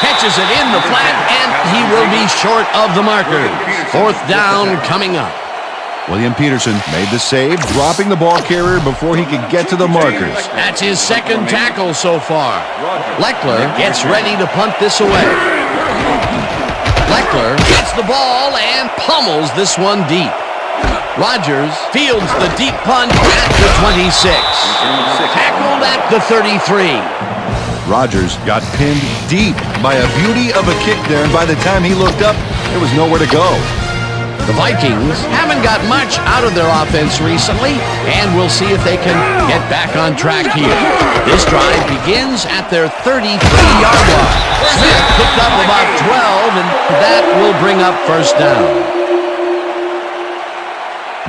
Catches it in the flat, and he will be short of the marker. Fourth down coming up. William Peterson made the save, dropping the ball carrier before he could get to the markers. That's his second tackle so far. Leckler gets ready to punt this away. Leckler gets the ball and pummels this one deep. Rodgers fields the deep punt at the 26. Tackled at the 33. Rodgers got pinned deep by a beauty of a kick there, and by the time he looked up, there was nowhere to go. The Vikings haven't got much out of their offense recently, and we'll see if they can get back on track here. This drive begins at their 33-yard line. Smith picked up about 12, and that will bring up first down.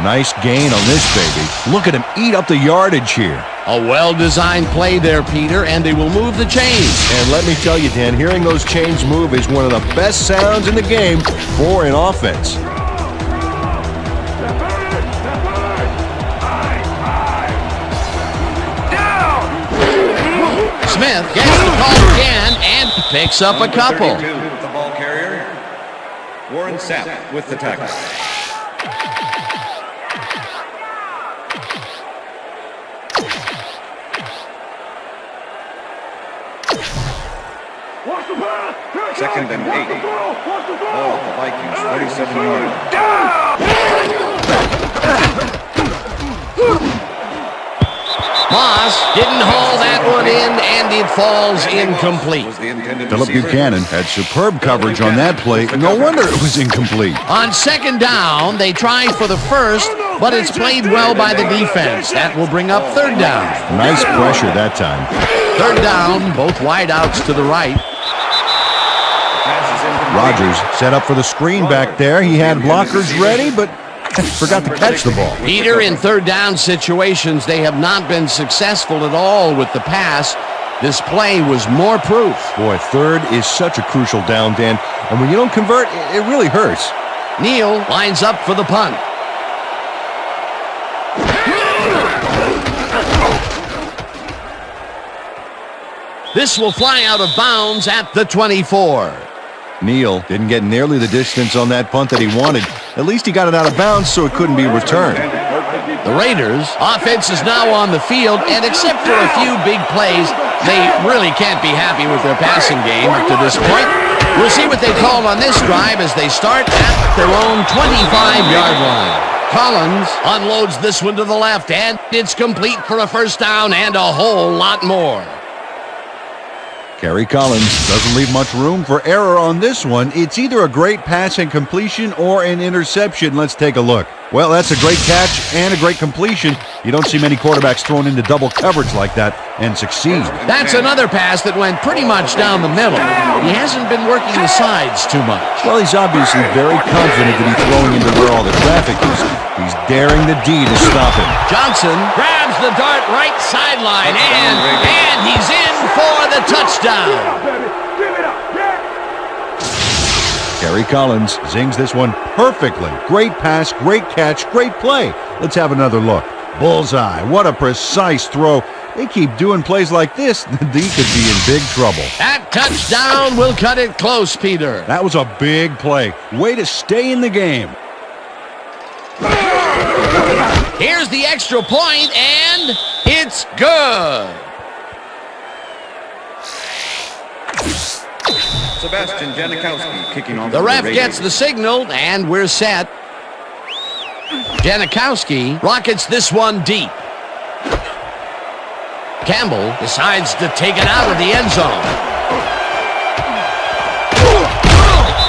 Nice gain on this baby. Look at him eat up the yardage here. A well-designed play there, Peter, and they will move the chains. And let me tell you, Dan, hearing those chains move is one of the best sounds in the game for an offense. Smith gets the call again and picks up a couple. The ball carrier, Warren Sapp with the tackle. Second and 8. Ball, the Vikings, 47-yard. Moss didn't haul that one in, and it falls incomplete. Philip Buchanan had superb coverage on that play. No wonder it was incomplete. On second down, they tried for the first, but it's played well by the defense. That will bring up third down. Nice pressure that time. Third down, both wideouts to the right. Rodgers set up for the screen back there. He had blockers ready, but forgot to catch the ball. Peter, in third down situations, they have not been successful at all with the pass. This play was more proof. Boy, third is such a crucial down, Dan. And when you don't convert, it really hurts. Neal lines up for the punt. This will fly out of bounds at the 24. Neal didn't get nearly the distance on that punt that he wanted. At least he got it out of bounds so it couldn't be returned. The Raiders' offense is now on the field, and except for a few big plays, they really can't be happy with their passing game up to this point. We'll see what they call on this drive as they start at their own 25-yard line. Collins unloads this one to the left, and it's complete for a first down and a whole lot more. Kerry Collins doesn't leave much room for error on this one. It's either a great pass and completion or an interception. Let's take a look. Well, that's a great catch and a great completion. You don't see many quarterbacks thrown into double coverage like that and succeed. That's another pass that went pretty much down the middle. He hasn't been working the sides too much. Well, he's obviously very confident that he's throwing into where all the traffic is. He's daring the D to stop him. Johnson grabs the dart right sideline, and he's in for the touchdown. Kerry Collins zings this one perfectly. Great pass, great catch, great play. Let's have another look. Bullseye. What a precise throw. They keep doing plays like this, the D could be in big trouble. That touchdown will cut it close, Peter. That was a big play. Way to stay in the game. Here's the extra point, and it's good. Sebastian Janikowski kicking on. The ref gets the signal, and we're set. Janikowski rockets this one deep. Campbell decides to take it out of the end zone.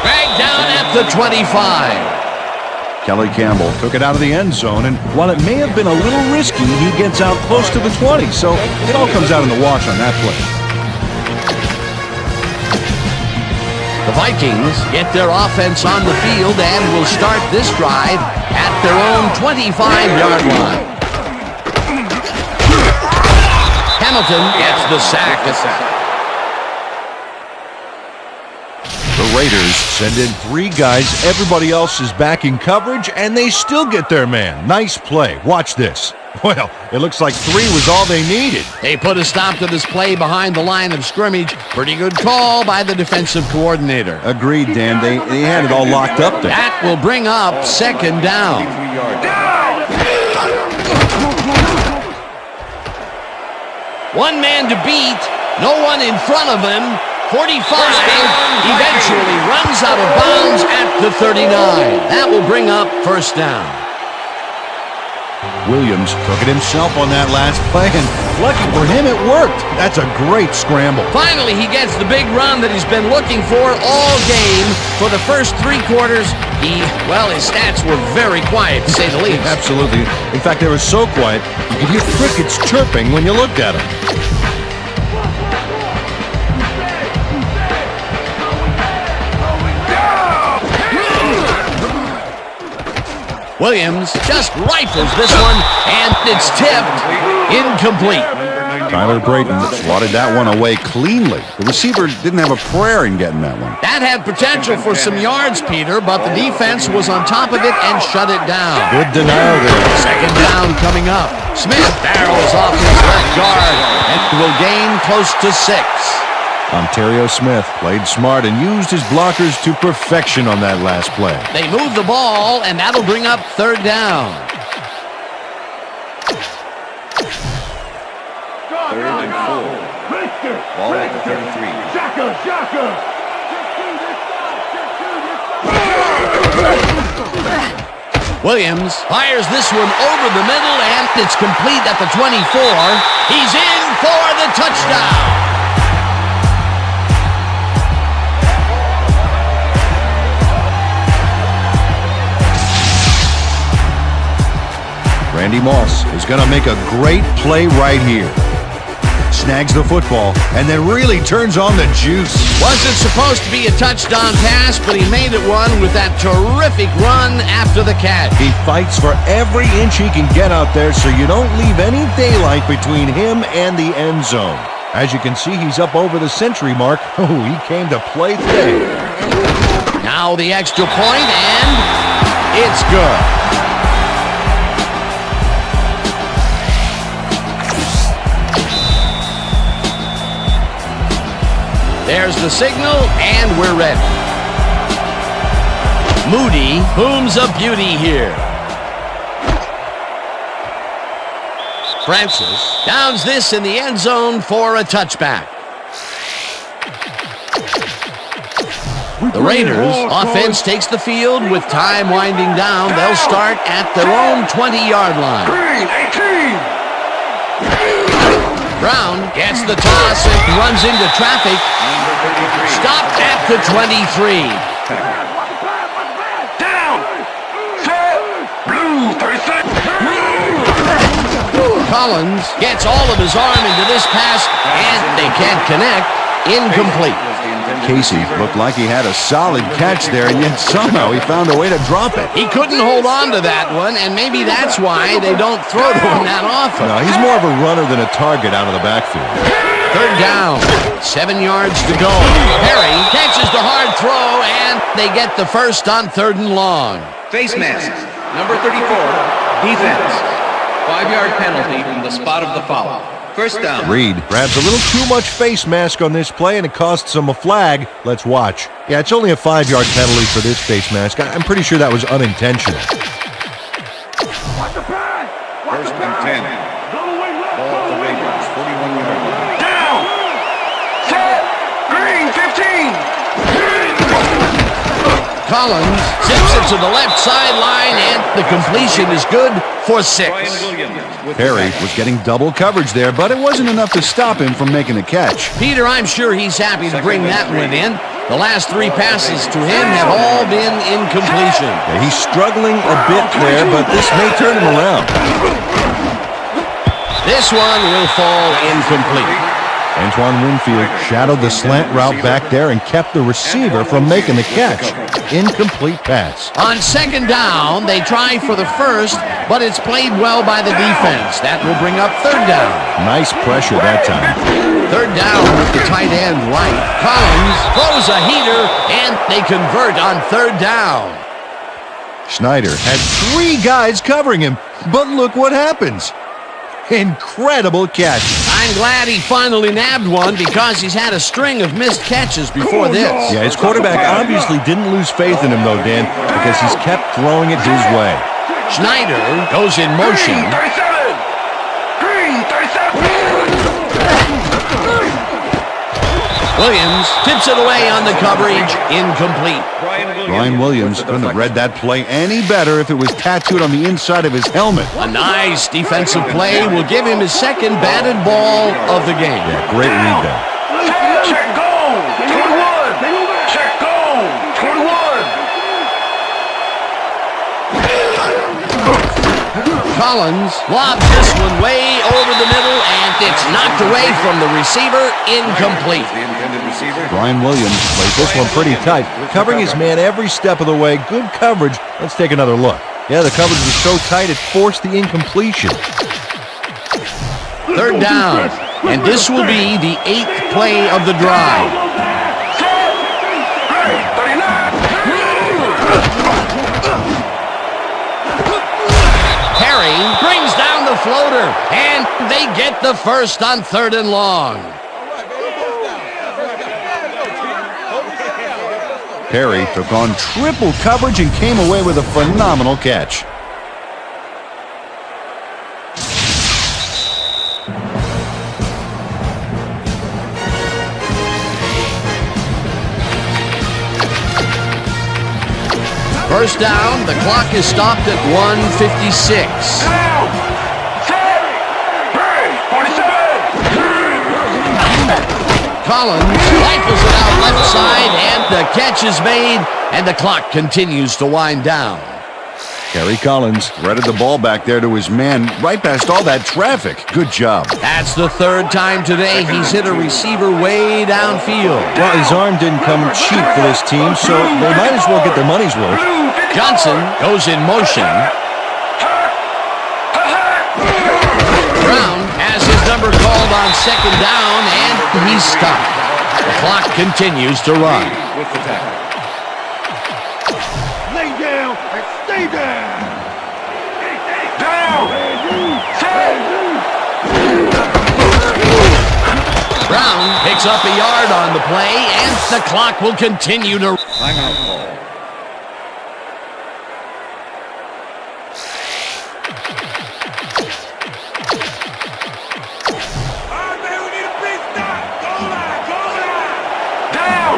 Dragged down at the 25. Kelly Campbell took it out of the end zone, and while it may have been a little risky, he gets out close to the 20, so it all comes out in the wash on that play. The Vikings get their offense on the field and will start this drive at their own 25-yard line. Hamilton gets the sack. The Raiders send in 3 guys. Everybody else is back in coverage, and they still get their man. Nice play. Watch this. Well, it looks like 3 was all they needed. They put a stop to this play behind the line of scrimmage. Pretty good call by the defensive coordinator. Agreed, Dan. They had it all locked up there. That will bring up second down. One man to beat, no one in front of him. 45 eventually runs out of bounds at the 39. That will bring up first down. Williams took it himself on that last play, and lucky for him, it worked. That's a great scramble. Finally, he gets the big run that he's been looking for all game. For the first 3 quarters, his stats were very quiet, to say the least. Absolutely. In fact, they were so quiet, you could hear crickets chirping when you looked at them. Williams just rifles this one, and it's tipped incomplete. Tyler Brayton swatted that one away cleanly. The receiver didn't have a prayer in getting that one. That had potential for some yards, Peter, but the defense was on top of it and shut it down. Good denial there. Second down coming up. Smith barrels off his left guard and will gain close to 6. Ontario Smith played smart and used his blockers to perfection on that last play. They move the ball, and that'll bring up third down. Third and 4. Ball at the 33. Williams fires this one over the middle, and it's complete at the 24. He's in for the touchdown. Randy Moss is going to make a great play right here. Snags the football and then really turns on the juice. Wasn't supposed to be a touchdown pass, but he made it one with that terrific run after the catch. He fights for every inch he can get out there so you don't leave any daylight between him and the end zone. As you can see, he's up over the century mark. Oh, he came to play today. Now the extra point, and it's good. There's the signal, and we're ready. Moody booms a beauty here. Francis downs this in the end zone for a touchback. The Raiders offense takes the field with time winding down. They'll start at their own 20-yard line. Brown gets the toss and runs into traffic. Stopped at the 23. Down! Set! Blue, 36! Collins gets all of his arm into this pass, and they can't connect. Incomplete. Casey looked like he had a solid catch there, and yet somehow he found a way to drop it. He couldn't hold on to that one, and maybe that's why they don't throw to him that often. No, he's more of a runner than a target out of the backfield. Third down, 7 yards to go. Perry catches the hard throw, and they get the first on 3rd and long. Face mask, number 34, defense. 5-yard penalty from the spot of the foul. First down. Reed grabs a little too much face mask on this play, and it costs him a flag. Let's watch. Yeah, it's only a 5-yard penalty for this face mask. I'm pretty sure that was unintentional. First and 10. Ball for Raiders, 41-yard line. Down! Set! Green, 15! Collins zips it to the left sideline, and the completion is good for 6. Perry was getting double coverage there, but it wasn't enough to stop him from making the catch. Peter, I'm sure he's happy to bring that one in. The last 3 passes to him have all been incompletion. Yeah, he's struggling a bit there, but this may turn him around. This one will fall incomplete. Antoine Winfield shadowed the slant route back there and kept the receiver from making the catch. Incomplete pass. On 2nd down, they try for the first, but it's played well by the defense. That will bring up 3rd down. Nice pressure that time. 3rd down with the tight end right. Collins throws a heater, and they convert on 3rd down. Schneider had 3 guys covering him, but look what happens. Incredible catch. I'm glad he finally nabbed one because he's had a string of missed catches before this. Yeah, his quarterback obviously didn't lose faith in him, though, Dan, because he's kept throwing it his way. Schneider goes in motion. Green, 37! Williams tips it away on the coverage. Incomplete. Brian Williams couldn't have read that play any better if it was tattooed on the inside of his helmet. A nice defensive play will give him his 2nd batted ball of the game. Yeah, great read there. Check goal! 21! Check goal! 21! Collins lobs this one way over the middle, and it's knocked away from the receiver. Incomplete. Brian Williams plays this one pretty tight, covering his man every step of the way. Good coverage. Let's take another look. Yeah, the coverage was so tight it forced the incompletion. 3rd down, and this will be the 8th play of the drive. Perry brings down the floater, and they get the first on 3rd and long. Perry took on triple coverage and came away with a phenomenal catch. First down, the clock is stopped at 1:56. Collins rifles it out left side, and the catch is made, and the clock continues to wind down. Kerry Collins threaded the ball back there to his man right past all that traffic. Good job. That's the 3rd time today he's hit a receiver way downfield. Well, his arm didn't come cheap for this team, so they might as well get their money's worth. Johnson goes in motion. Brown has his number called on 2nd down, and he's stopped. The clock continues to run. Stay down. Down. Set. Brown picks up a yard on the play, and the clock will continue to... Timeout call. Down.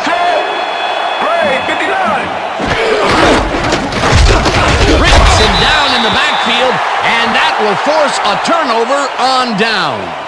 Set. Break. 59. Rips him down in the backfield, and that will force a turnover on downs.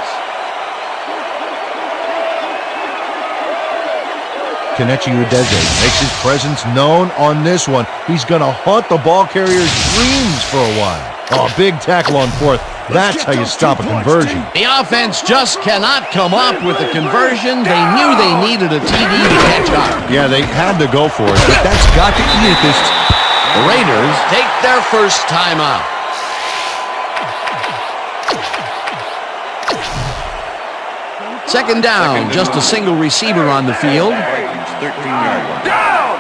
Kenichi Udeze makes his presence known on this one. He's going to haunt the ball carrier's dreams for a while. Oh, big tackle on fourth. That's how you stop a conversion. The offense just cannot come up with a conversion. They knew they needed a TD to catch up. Yeah, they had to go for it, but that's got to eat at this. The Raiders take their first timeout. Second down, just a single receiver on the field. Vikings 13-yard line. Down.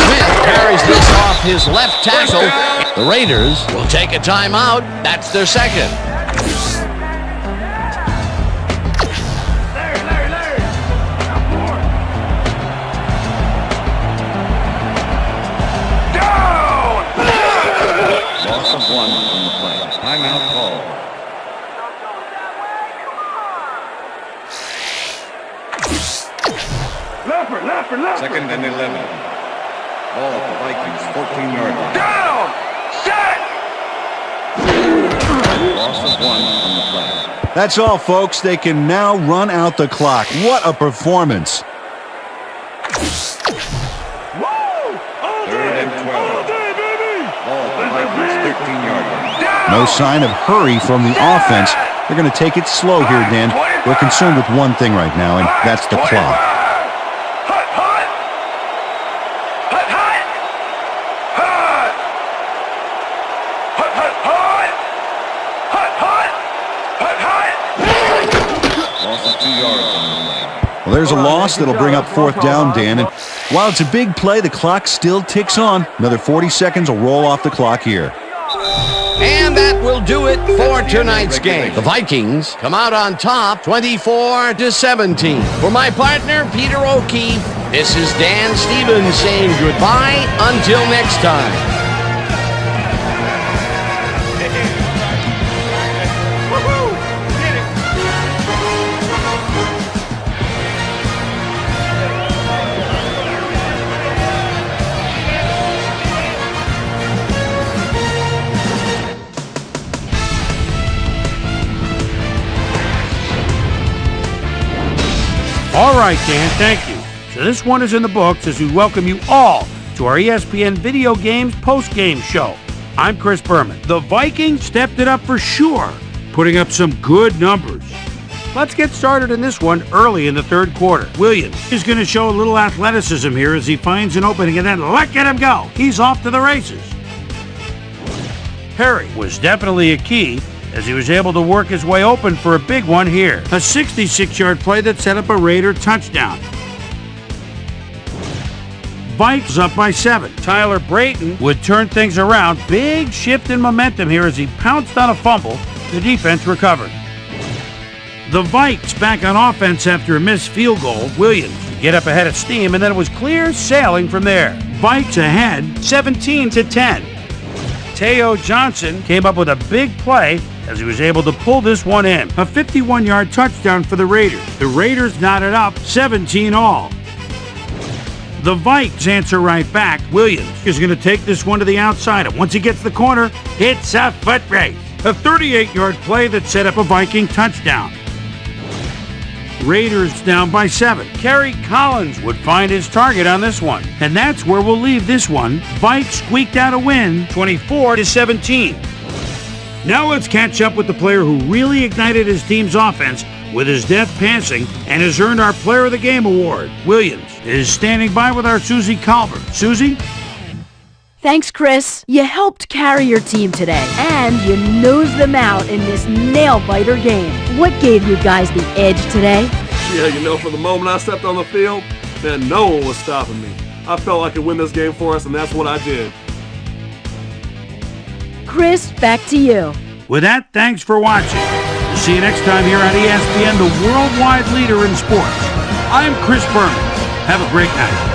Smith carries this off his left tackle. The Raiders will take a timeout. That's their second. Down. Loss of 1 on the play. Timeout call. Leffer. Second and 11. Ball at the Vikings 14-yard line. Down. Set. Loss of 1 on the play. That's all, folks. They can now run out the clock. What a performance. Third and 12. Ball at the Vikings 13-yard line. No sign of hurry from the offense. They're going to take it slow here, Dan. They're concerned with one thing right now, and that's the clock. Loss of 2 yards on the play. Well, there's a loss that'll bring up fourth down, Dan. And while it's a big play, the clock still ticks on. Another 40 seconds will roll off the clock here. And that will do it for tonight's game. The Vikings come out on top 24-17. For my partner, Peter O'Keefe, this is Dan Stevens saying goodbye until next time. All right, Dan, thank you. So this one is in the books as we welcome you all to our ESPN Video Games post-game show. I'm Chris Berman. The Vikings stepped it up for sure, putting up some good numbers. Let's get started in this one early in the third quarter. Williams is going to show a little athleticism here as he finds an opening and then look at him go. He's off to the races. Perry was definitely a key as he was able to work his way open for a big one here. A 66-yard play that set up a Raider touchdown. Vikes up by 7. Tyler Brayton would turn things around. Big shift in momentum here as he pounced on a fumble. The defense recovered. The Vikes back on offense after a missed field goal. Williams would get up ahead of steam, and then it was clear sailing from there. Vikes ahead 17-10. Teo Johnson came up with a big play as he was able to pull this one in. A 51-yard touchdown for the Raiders. The Raiders knotted up 17-all. The Vikes answer right back. Williams is going to take this one to the outside, and once he gets the corner, it's a foot race. A 38-yard play that set up a Viking touchdown. Raiders down by 7. Kerry Collins would find his target on this one. And that's where we'll leave this one. Vikes squeaked out a win, 24-17. Now let's catch up with the player who really ignited his team's offense with his deft passing and has earned our Player of the Game award. Williams is standing by with our Susie Colbert. Susie? Thanks, Chris. You helped carry your team today, and you nosed them out in this nail-biter game. What gave you guys the edge today? Yeah, for the moment I stepped on the field, man, no one was stopping me. I felt I could win this game for us, and that's what I did. Chris, back to you. With that, thanks for watching. We'll see you next time here on ESPN, the worldwide leader in sports. I'm Chris Berman. Have a great night.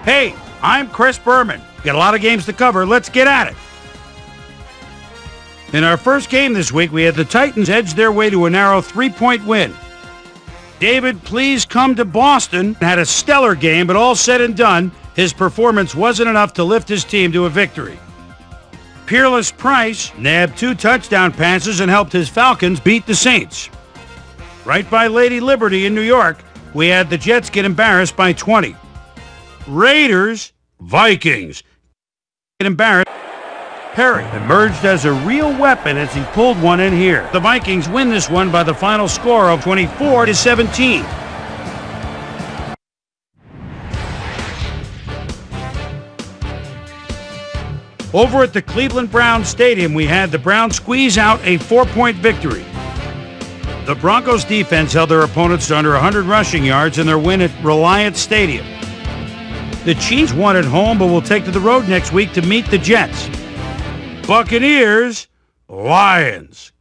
Hey, I'm Chris Berman. Got a lot of games to cover. Let's get at it. In our first game this week, we had the Titans edge their way to a narrow 3-point win. David, please come to Boston. Had a stellar game, but all said and done, his performance wasn't enough to lift his team to a victory. Peerless Price nabbed 2 touchdown passes and helped his Falcons beat the Saints. Right by Lady Liberty in New York, we had the Jets get embarrassed by 20. Raiders, Vikings get embarrassed. Perry emerged as a real weapon as he pulled one in here. The Vikings win this one by the final score of 24-17. Over at the Cleveland Browns Stadium, we had the Browns squeeze out a 4-point victory. The Broncos defense held their opponents to under 100 rushing yards in their win at Reliant Stadium. The Chiefs won at home, but will take to the road next week to meet the Jets. Buccaneers, Lions.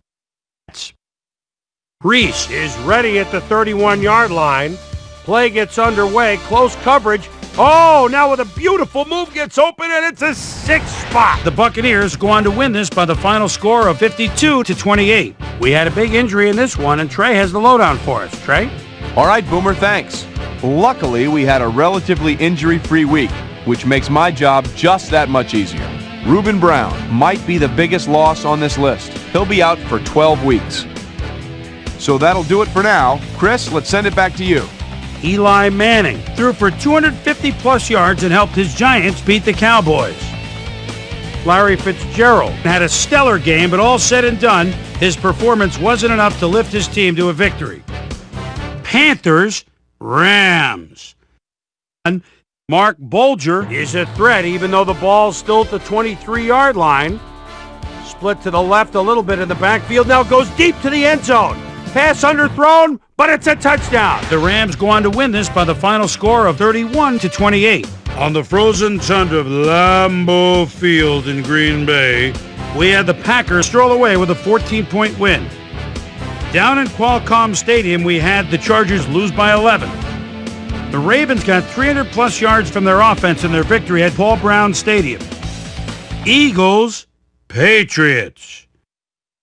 Reese is ready at the 31-yard line. Play gets underway, close coverage. Oh, now with a beautiful move, gets open, and it's a 6 spot. The Buccaneers go on to win this by the final score of 52-28. We had a big injury in this one, and Trey has the lowdown for us. Trey? All right, Boomer, thanks. Luckily, we had a relatively injury-free week, which makes my job just that much easier. Reuben Brown might be the biggest loss on this list. He'll be out for 12 weeks. So that'll do it for now. Chris, let's send it back to you. Eli Manning threw for 250-plus yards and helped his Giants beat the Cowboys. Larry Fitzgerald had a stellar game, but all said and done, his performance wasn't enough to lift his team to a victory. Panthers, Rams. And Mark Bolger is a threat, even though the ball's still at the 23-yard line. Split to the left a little bit in the backfield. Now goes deep to the end zone. Pass underthrown, but it's a touchdown. The Rams go on to win this by the final score of 31-28. On the frozen tundra of Lambeau Field in Green Bay, we had the Packers stroll away with a 14-point win. Down in Qualcomm Stadium, we had the Chargers lose by 11. The Ravens got 300-plus yards from their offense in their victory at Paul Brown Stadium. Eagles, Patriots.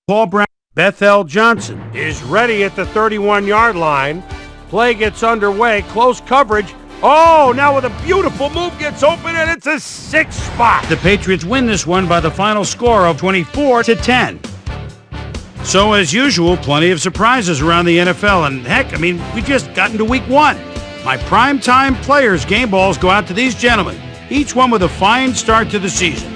Paul Brown, Bethel Johnson is ready at the 31-yard line. Play gets underway. Close coverage. Oh, now with a beautiful move gets open, and it's a 6 spot. The Patriots win this one by the final score of 24-10. So, as usual, plenty of surprises around the NFL. And heck, we just got into week 1. My primetime players' game balls go out to these gentlemen, each one with a fine start to the season.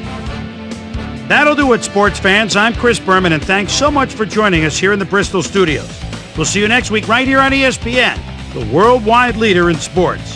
That'll do it, sports fans. I'm Chris Berman, and thanks so much for joining us here in the Bristol studios. We'll see you next week right here on ESPN, the worldwide leader in sports.